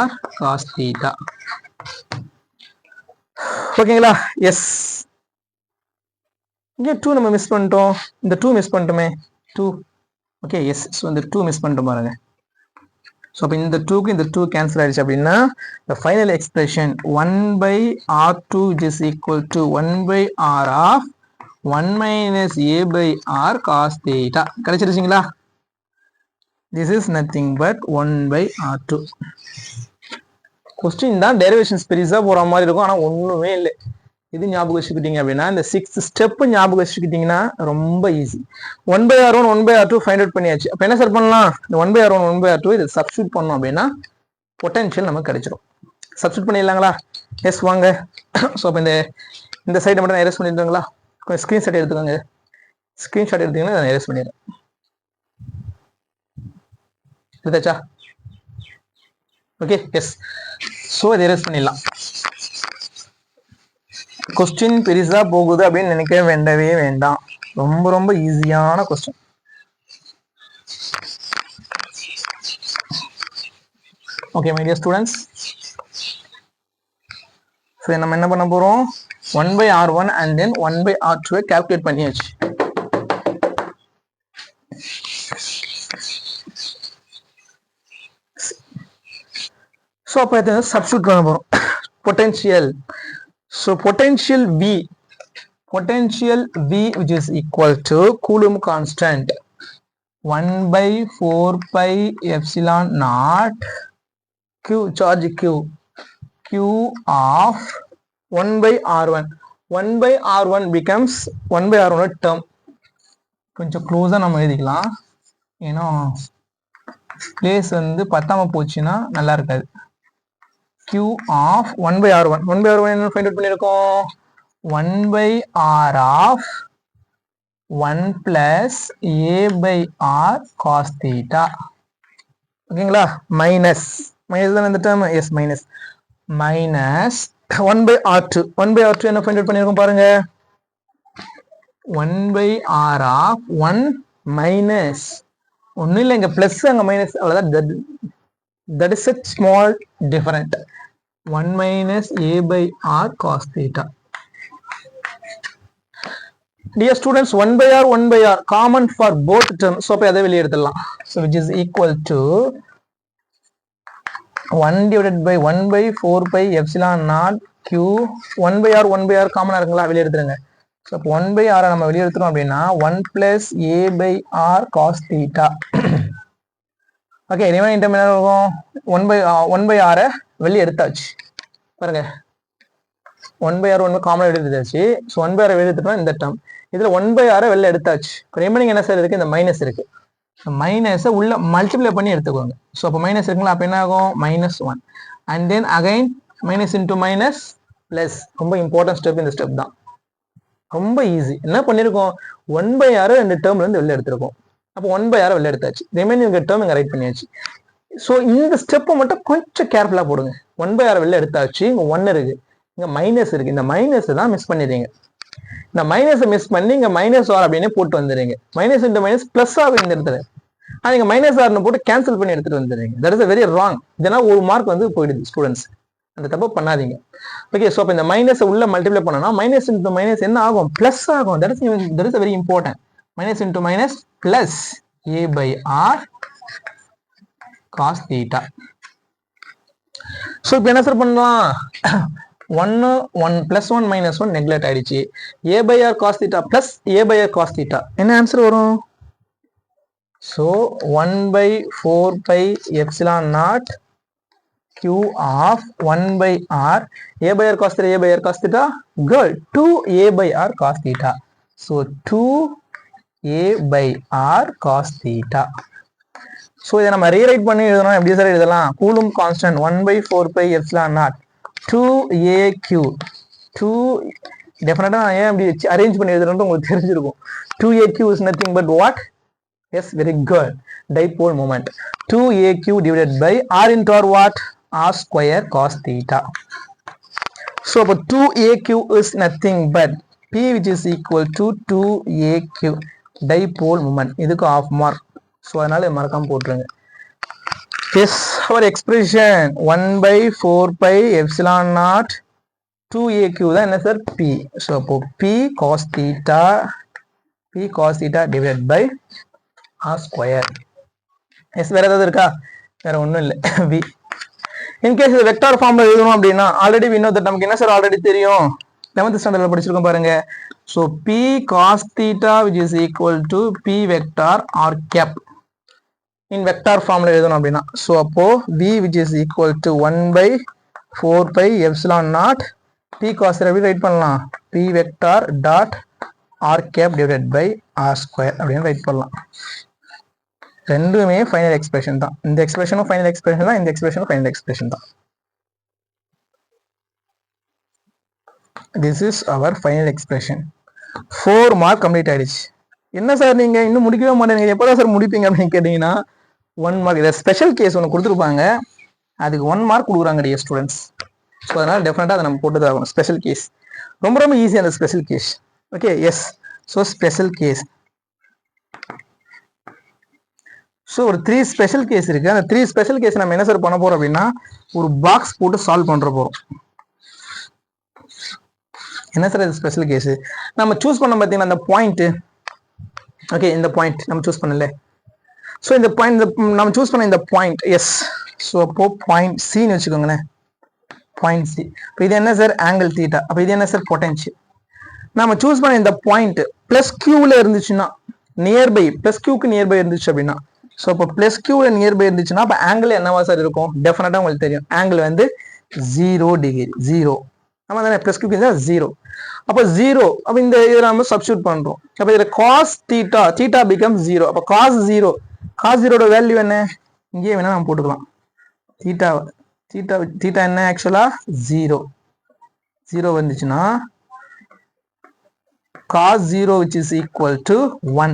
S1: r cos theta. ஓகேங்களா? எஸ். இங்க 2 நம்ம மிஸ் பண்ணிட்டோம். இந்த 2 மிஸ் பண்ணிட்டோமே. 2. Okay, yes. ஸோ இந்த 2 மிஸ் பண்ணிட்டோம் பாருங்க. ஸோ அப்போ இந்த 2க்கு இந்த 2 கேன்சல் ஆயிடுச்சு அப்படின்னா the final expression 1 by r2 which is equal to 1 by r of 1 minus a by r cos theta கிடைச்சிருச்சுங்களா? This is nothing but 1 by r2. Question தான் டெரிவேஷன்ஸ் பெருசா போற மாதிரி இருக்கும், ஆனா ஒண்ணுமே இல்லை. இது ஞாபகம் வச்சுக்கிட்டீங்க அப்படின்னா இந்த 6th ஸ்டெப் ஞாபகம் வச்சுக்கிட்டீங்கன்னா ரொம்ப easy. 1 by r1 1 by r2 find out பண்ணியாச்சு. அப்ப என்ன சார் பண்ணலாம்? இந்த 1 by r1 1 by r2 இது சப்ஸ்டிட்யூட் பண்ணோம் அப்படின்னா பொட்டன்ஷியல் நமக்கு கிடைச்சிரும். சப்ஸ்டிட்யூட் பண்ணிடலாங்களா? எஸ், வாங்க. ஸோ அப்போ இந்த சைடை மட்டும் நான் எரேஸ் பண்ணிடுங்களா? கொஞ்சம் ஸ்கிரீன்ஷாட் எடுத்துக்கோங்க. ஸ்கிரீன்ஷாட் எடுத்தீங்கன்னா நான் எரேஸ் பண்ணிடுறேன். எடுத்தாச்சா? Okay, yes. ஸோ இதை எரேஸ் பண்ணிடலாம். கொஸ்டின் பெருசா போகுது அப்படின்னு நினைக்க வேண்டவே வேண்டாம். ரொம்ப ரொம்ப ஈஸியான question. Okay my dear students, so நம்ம என்ன பண்ண போறோம்? 1 by r1 and then 1 by r2 calculate பண்ணியாச்சு. ஸோ அப்போ இதை சப்ஸ்டிட்யூட் பண்ண போறோம். potential. So potential V which is equal to Coulomb constant 1 by 4 pi epsilon naught Q charge Q of 1 by R1. 1 by R1 becomes 1 by R1 term. கொஞ்சம் க்ளோஸா நம்ம எழுதிக்கலாம், ஏன்னா பிளேஸ் வந்து பத்தாம போச்சுன்னா நல்லா இருக்காது. Q of 1 by R1. 1 by R1 என்ன ஃபைண்ட் அவுட் பண்ணிருக்கோம்? 1 by R of 1 plus A by R cos theta. ஓகேங்களா? மைனஸ் தான் இந்த term. Yes, minus 1 by R2. 1 by R2 என்ன ஃபைண்ட் அவுட் பண்ணிருக்கோம் பாருங்க. 1 by R of 1 மைனஸ் ஒன்னும் இல்லை, இங்க பிளஸ் அங்க மைனஸ், அவ்வளவுதான். that is a small different. 1 minus A by R cos theta. Dear students, 1 by R common for both terms. So அப்ப அதை வெளியே எடுத்துடலாம். So which is equal to 1 divided by 1 by 4 pi epsilon naught Q. 1 by R காமனா இருக்குங்களா, வெளியே எடுத்துருங்க. So 1 by R நம்ம வெளியே எடுத்துறோம் அப்படின்னா 1 plus A by R cos theta. Okay, remaining term என்ன இருக்கும்? 1 by R வெளியே எடுத்தாச்சு பாருங்க. 1 by R 1 காமனா எடுத்தாச்சு. ஸோ 1 by R வெளியே எடுத்துட்டோம் இந்த டேர்ம். இதுல 1 by R வெளியே எடுத்தாச்சு. ரிமைனிங் என்ன சார் இருக்கு? இந்த மைனஸ் இருக்கு. மைனஸை உள்ள மல்டிப்ளை பண்ணி எடுத்துக்கோங்க. ஸோ அப்போ மைனஸ் இருக்குங்களா, அப்போ என்ன ஆகும்? -1 and then again minus into minus plus. ரொம்ப இம்பார்ட்டன்ட் ஸ்டெப் இந்த ஸ்டெப் தான், ரொம்ப ஈஸி. என்ன பண்ணிருக்கோம்? 1 by R ரெண்டு டேர்ம்ல இருந்து வெளில எடுத்திருக்கோம். அப்போ 1 by R வெளில எடுத்தாச்சு, ரிமைனிங் டேர்ம் இங்க ரைட் பண்ணியாச்சு. ஸோ இந்த ஸ்டெப்பை மட்டும் கொஞ்சம் கேர்ஃபுல்லா போடுங்க. 1 by R வெளில எடுத்தாச்சு, இங்க 1 இருக்கு, இங்க மைனஸ் இருக்கு. இந்த மைனஸ் தான் மிஸ் பண்ணிடுறீங்க. இந்த மைனஸை மிஸ் பண்ணி இங்க மைனஸ் ஆர் அப்படின்னு போட்டு வந்துடுறீங்க. மைனஸ் இன்டு மைனஸ் பிளஸ் ஆகும் இந்த இடத்துல. நீங்க மைனஸ் ஆர்னு போட்டு கேன்சல் பண்ணி எடுத்துட்டு வந்துடுறீங்க. That is very wrong. இதெல்லாம் ஒரு மார்க் வந்து போயிடுது ஸ்டூடெண்ட்ஸ், அந்த தப்பு பண்ணாதீங்க. ஓகே, ஸோ அப்போ இந்த மைனஸ் உள்ள மல்டிப்ளை பண்ணனா மைனஸ் இன்டு மைனஸ் என்ன ஆகும்? பிளஸ் ஆகும். That is very important. Minus into minus plus A by R cos theta. So இப்போ என்ன சார் பண்ணலாம்? 1 plus 1 minus 1 நெக்லெக்ட் ஆயிடுச்சு. A by R cos theta plus A by R cos theta என்ன answer வரும்? So 1 by 4 pi epsilon naught Q of 1 by R. A by R cos theta, A by R cos theta, good. 2A by R cos theta. So 2A by R cos theta. So இதை நம்ம rewrite பண்ணி எழுதணும். எப்படி sir எழுதலாம்? Coulomb constant 1 by 4 pi epsilon naught 2AQ. 2 டெஃபினட்டா நான் ஏன் அப்படி அரேஞ்ச் பண்ணி எழுதுறேன்னு உங்களுக்கு தெரிஞ்சிருக்கும். 2AQ is nothing but what? Yes, very good. Dipole moment. 2AQ divided by R into R what? R square cos theta. So 2AQ is nothing but P which is equal to 2AQ dipole moment. இதுக்கு half mark. So அதனால மறக்காம போட்டுருங்க. Yes, our expression 1 by 4 pi epsilon naught 2AQ தான் என்ன sir? P. So அப்போ P cos theta divided by R square. Yes, வேற ஏதாவது இருக்கா? வேற ஒன்றும் இல்லை. V. இன்கேஸ் இது வெக்டார் ஃபார்ம்ல எழுதணும் அப்படின்னா ஆல்ரெடி we know that நமக்கு என்ன சார் ஆல்ரெடி தெரியும், 11th ஸ்டாண்டர்ட்ல படிச்சிருக்கோம் பாருங்க. So P cos theta which is equal to P vector R cap in vector ஃபார்ம்ல எழுதணும் அப்படின்னா. ஸோ அப்போ V which is equal to 1 by 4 pi epsilon naught P cos theta எப்படி ரைட் பண்ணலாம்? P vector dot R cap divided by R square அப்படின்னு right பண்ணலாம். ரெண்டுமே final expression தான். இந்த எக்ஸ்பிரஷனும் ஃபைனல் எக்ஸ்பிரஷன் தான், இந்த எக்ஸ்பிரஷனும் ஃபைனல் எக்ஸ்பிரஷன் தான். This is our final expression. 4 mark complete ஆயிடுச்சு. என்ன சார் நீங்க இன்னும் முடிக்கவே மாட்டேங்க, எப்போதான் சார் முடிப்பீங்க அப்படின்னு கேட்டீங்கன்னா 1 mark. இதை ஸ்பெஷல் கேஸ் ஒன்று கொடுத்துருப்பாங்க, அதுக்கு 1 mark கொடுக்குறாங்க டியர் ஸ்டூடெண்ட்ஸ். ஸோ அதனால டெஃபினட்டா அதை நம்ம போட்டு ஆகணும். ஸ்பெஷல் கேஸ் ரொம்ப ரொம்ப ஈஸி அந்த special case. Okay, yes. So special case. So ஒரு 3 ஸ்பெஷல் கேஸ் இருக்கு. அந்த 3 ஸ்பெஷல் கேஸ் நம்ம என்ன சார் பண்ண போறோம் அப்படின்னா ஒரு பாக்ஸ் போட்டு சால்வ் பண்ற போறோம். என்ன சார் இது ஸ்பெஷல் கேஸ்? நம்ம சூஸ் பண்ண பார்த்தீங்கன்னா அந்த பாயிண்ட். ஓகே, இந்த பாயிண்ட் நம்ம சூஸ் பண்ணல. ஸோ இந்த பாயிண்ட் நம்ம சூஸ் பண்ண இந்த பாயிண்ட். எஸ். ஸோ அப்போ பாயிண்ட் சின்னு வச்சுக்கோங்களேன். Point C. இப்போ இது என்ன சார்? Angle theta. அப்போ இது என்ன சார்? பொட்டன்ஷியல். நம்ம சூஸ் பண்ண இந்த பாயிண்ட் பிளஸ் கியூல இருந்துச்சுன்னா, நியர்பை பிளஸ் கியூக்கு நியர்பை இருந்துச்சு அப்படின்னா, ஸோ இப்போ பிளஸ் கியூல நியர்பை இருந்துச்சுன்னா அப்போ ஆங்கிள் என்னவா சார் இருக்கும்? டெஃபினட்டா உங்களுக்கு தெரியும், ஆங்கிள் வந்து 0 டிகிரி. 0 நம்ம தானே பிளஸ் கியூக்கு 0. அப்போ 0. அப்போ இந்த இதில் நம்ம சப்ஸ்டியூட் பண்றோம். அப்போ இதில் காஸ் தீட்டா, தீட்டா பிகம் 0. அப்போ காஸ் 0, காஸ் 0 வேல்யூ என்ன? இங்கேயே வேணா நம்ம போட்டுக்கலாம். தீட்டா தீட்டா தீட்டா என்ன ஆக்சுவலா? 0. 0 வந்துச்சுன்னா cos 0 which is equal to 1.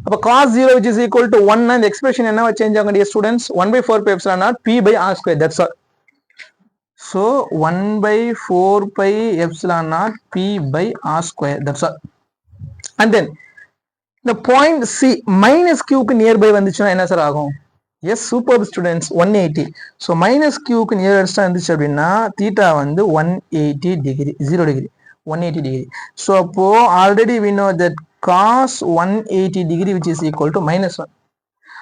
S1: அப்ப cos 0 which is equal to 1 னா இந்த எக்ஸ்பிரஷன் என்னவா சேஞ்ச் ஆகும் dear students? 1/4 pi epsilon naught p by r square, that's all. So 1/4 pi epsilon naught p by r square, that's all. And then the point C minus q க்கு nearby வந்துச்சுன்னா என்ன sir ஆகும்? Yes, super students, 180. So minus q க்கு நியரஸ்டா இருந்துச்சு அப்படின்னா theta வந்து 180 degree, 0 degree, 180 degree. So already we know that cos 180 degree which is equal to -1.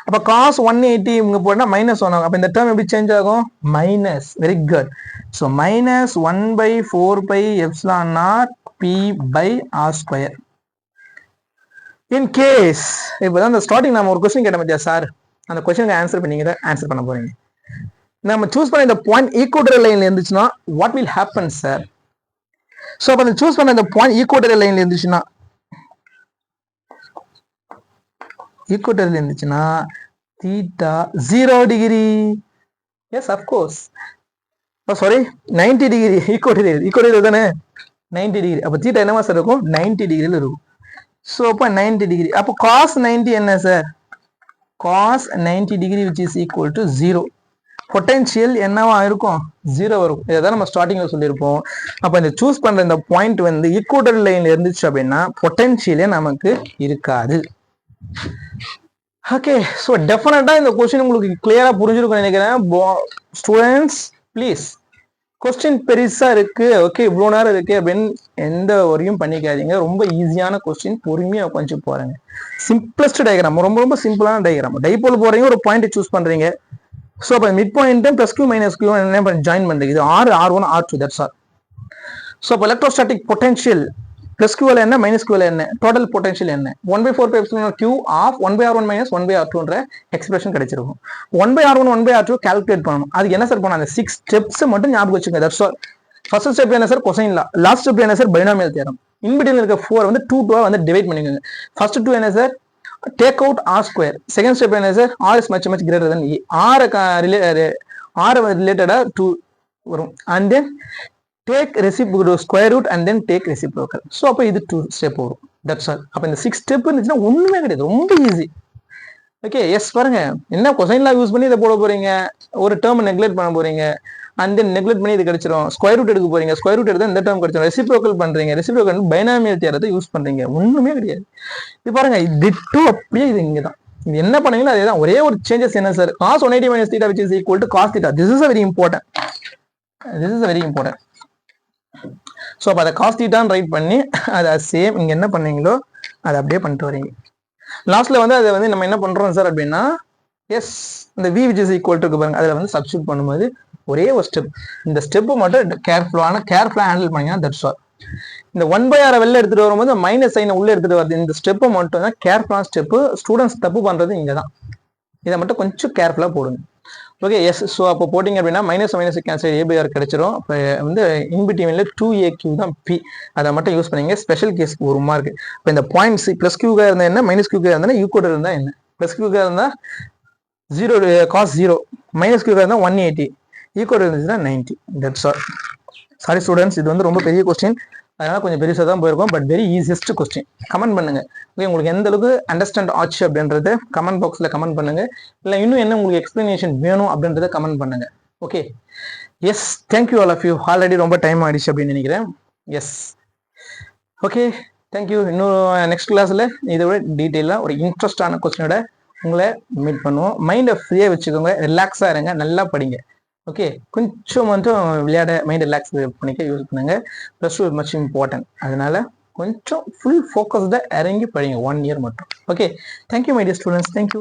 S1: அப்ப cos 180 இங்க போட்டா -1 ஆகும். அப்ப இந்த டேர்ம் எப்படி சேஞ்ச் ஆகும்? Minus. Very good. So minus 1/4 pi epsilon naught p by r square. In case இப்பதான் இந்த ஸ்டார்டிங் நம்ம ஒரு क्वेश्चन கேட்ட மத்தியா சார், அந்த क्वेश्चனுக்கு ஆன்சர் பண்ணீங்க, ஆன்சர் பண்ண போறீங்க. நம்ம சூஸ் பண்ண இந்த பாயிண்ட் ஈக்குவேட்டர் லைன்ல இருந்துச்சுன்னா what will happen sir? So அப்ப அந்த சூஸ் பண்ண இந்த பாயிண்ட் ஈக்குவேட்டர் லைன்ல இருந்துச்சுன்னா, ஈக்குவேட்டர்ல இருந்துச்சுன்னா theta 0 degree. Yes of course. Sorry 90 degree. Equator தானே 90 டிகிரி. அப்ப தீட்டா என்னவா சார் இருக்கும்? 90 டிகிரில இருக்கும். சோ அப்ப 90 டிகிரி. அப்ப cos 90 என்ன sir? cos 90 degree which is equal to 0. Potential என்னவா இருக்கும்? 0 வரும். இதான் நம்ம ஸ்டார்டிங்ல சொல்லியிருப்போம். அப்ப இந்த சூஸ் பண்ற இந்த பாயிண்ட் வந்து ஈக்குவேட்டர் லைன்ல இருந்துச்சு அப்படின்னா பொட்டன்ஷியலே நமக்கு இருக்காது. ஓகே, ஸோ டெஃபினட்டா இந்த கொஸ்டின் உங்களுக்கு கிளியரா புரிஞ்சிருக்கும் நினைக்கிறேன். ஸ்டூடெண்ட்ஸ் ப்ளீஸ், கொஸ்டின் பெருசா இருக்கு, ஓகே இவ்வளோ நேரம் இருக்கு அப்படின்னு எந்த வரையும் பண்ணிக்காதீங்க. ரொம்ப ஈஸியான கொஸ்டின், பொறுமையா உட்காந்து போறேங்க. சிம்பிளஸ்ட் டயக்ராம், ரொம்ப ரொம்ப சிம்பிளான டயக்ராம். டைபோல் போறீங்க, ஒரு பாயிண்ட் சூஸ் பண்றீங்க. ஸோ அப்போ midpoint plus Q minus Q என்ன ஜாயின் பண்றீங்க? இது R1 R2, that's all. So அப்போ எலக்ட்ரோஸ்டாட்டிக் பொட்டன்ஷியல் பிளஸ் கியூல என்ன மைனஸ் கியூல என்ன, டோட்டல் பொட்டன்ஷியல் என்ன, 1/4 pi epsilon q of 1/r1 minus 1/r2ன்ற எக்ஸ்பிரஷன் கிடைச்சிருக்கும். 1/r1 1/r2 கால்குலேட் பண்ணணும். அதுக்கு என்ன சார் பண்ணணும்? அந்த 6 ஸ்டெப்ஸ் மட்டும் ஞாபகம் வச்சுங்க, தட்ஸ் ஆல். ஃபர்ஸ்ட் ஸ்டெப் என்ன சார்? கொசைன் லா. லாஸ்ட் ஸ்டெப் என்ன சார்? Binomial theorem. இன்பிட்வீன் இருக்க 4 வந்து 2 வந்து டிவைட் பண்ணிக்கோங்க. ஃபர்ஸ்ட் 2 என்ன sir? Take out r square. Second step என்ன sir? r is much much greater than e. r ரிலேட்டடா 2 வரும். And then take reciprocal, square root and then take reciprocal. So அப்போ இது 2 ஸ்டெப் வரும், தட்ஸ் ஆல். அப்போ இந்த 6 step இருந்துச்சுன்னா ஒண்ணுமே கிடையாது, ரொம்ப ஈஸி. ஓகே, எஸ் பாருங்க, என்ன கொசைன்லாம் யூஸ் பண்ணி இதை போட போறீங்க, ஒரு டேர்ம் நெக்லெக்ட் பண்ண போறீங்க, அண்ட் தென் நெக்லெக்ட் பண்ணி இது கிடைச்சிரும். ஸ்கொயர் ரூட் எடுக்க போறீங்க, ஸ்கொயர் ரூட் எடுத்தா இந்த டேர்ம் கிடைச்சிரும். ரெசிப்ரோக்கல் பண்றீங்க, ரெசிப்ரோக்கல் பைனாமியல் தியரத்தை யூஸ் பண்றீங்க, ஒண்ணுமே கிடையாது. இது பாருங்க, டிட்டோ அப்படியே இது இங்க தான். இது என்ன பண்ணீங்களோ அதே தான். ஒரே ஒரு சேஞ்சஸ் என்ன sir? cos 180 minus theta which is equal to cos theta. This is a very important. This is a very important. So அப்போ அதை காஸ் தீட்டான்னு ரைட் பண்ணி அதை சேம் இங்கே என்ன பண்ணீங்களோ அதை அப்படியே பண்ணிட்டு வரீங்க. லாஸ்ட்ல வந்து அதை வந்து நம்ம என்ன பண்றோம் சார் அப்படின்னா, எஸ் இந்த v which is equal to பாருங்க, அதில் வந்து சப்ஸ்டியூட் பண்ணும்போது ஒரே ஒரு ஸ்டெப், இந்த ஸ்டெப்பு மட்டும் கேர்ஃபுல்லாக ஹேண்டில் பண்ணீங்கன்னா தட்ஸ் ஆல். இந்த 1/r வெளில எடுத்துட்டு வரும்போது மைனஸ் சைனை உள்ள எடுத்துட்டு வருது, இந்த ஸ்டெப்பை மட்டும் தான் கேர்ஃபுல்லான ஸ்டெப்பு. ஸ்டூடெண்ட்ஸ் தப்பு பண்றது இங்கே தான், இதை மட்டும் கொஞ்சம் கேர்ஃபுல்லாக போடுங்க. Okay, yes. ஸோ அப்போ போட்டிங்க அப்படின்னா மைனஸ் மைனஸ் கேன்சல் a/r கிடைச்சிரும். இப்போ வந்து இன்பிட்வீன்ல 2aq தான் p, அதை மட்டும் யூஸ் பண்ணீங்க. ஸ்பெஷல் கேஸ் ஒரு மார்க். இப்போ இந்த பாயிண்ட்ஸ் பிளஸ் கியூக்காக இருந்தால் என்ன, மைனஸ் கியூக்காக இருந்தால் ஈக்குவேட்டர் இருந்தால் என்ன. பிளஸ் கியூக்காக இருந்தால் 0 cos 0, மைனஸ் கியூக்காக இருந்தால் 180, ஈக்குவேட்டர் இருந்துச்சுன்னா 90, தட்ஸ் ஆல். சாரி ஸ்டூடெண்ட்ஸ், இது வந்து ரொம்ப பெரிய கொஸ்டின், அதனால கொஞ்சம் பெருசாக தான் போயிருக்கோம், but very easiest question. Comment பண்ணுங்க, ஓகே, உங்களுக்கு எந்த அளவுக்கு அண்டர்ஸ்டாண்ட் ஆச்சு அப்படின்றத கமெண்ட் பாக்ஸில் கமெண்ட் பண்ணுங்க. இல்லை இன்னும் என்ன உங்களுக்கு எக்ஸ்பிளனேஷன் வேணும் அப்படின்றத கமெண்ட் பண்ணுங்க. Okay, yes, thank you all of you. Already ரொம்ப டைம் ஆயிடுச்சு அப்படின்னு நினைக்கிறேன். Yes, okay, thank you. இன்னும் நெக்ஸ்ட் கிளாஸில் இதை விட டீட்டெயிலாக ஒரு இன்ட்ரெஸ்டான கொஸ்டினோட உங்களை மீட் பண்ணுவோம். மைண்டை ஃப்ரீயாக வச்சுக்கோங்க, ரிலாக்ஸாக இருங்க, நல்லா படிங்க. ஓகே, கொஞ்சம் மட்டும் விளையாட மைண்ட் ரிலாக்ஸ் பண்ணிக்க யூஸ் பண்ணுங்க. ப்ளஸ் டூ மச் இம்பார்ட்டன்ட், அதனால கொஞ்சம் ஃபுல் ஃபோக்கஸ்டாக இறங்கி படிங்க 1 இயர் மட்டும். Okay, thank you my dear students, thank you.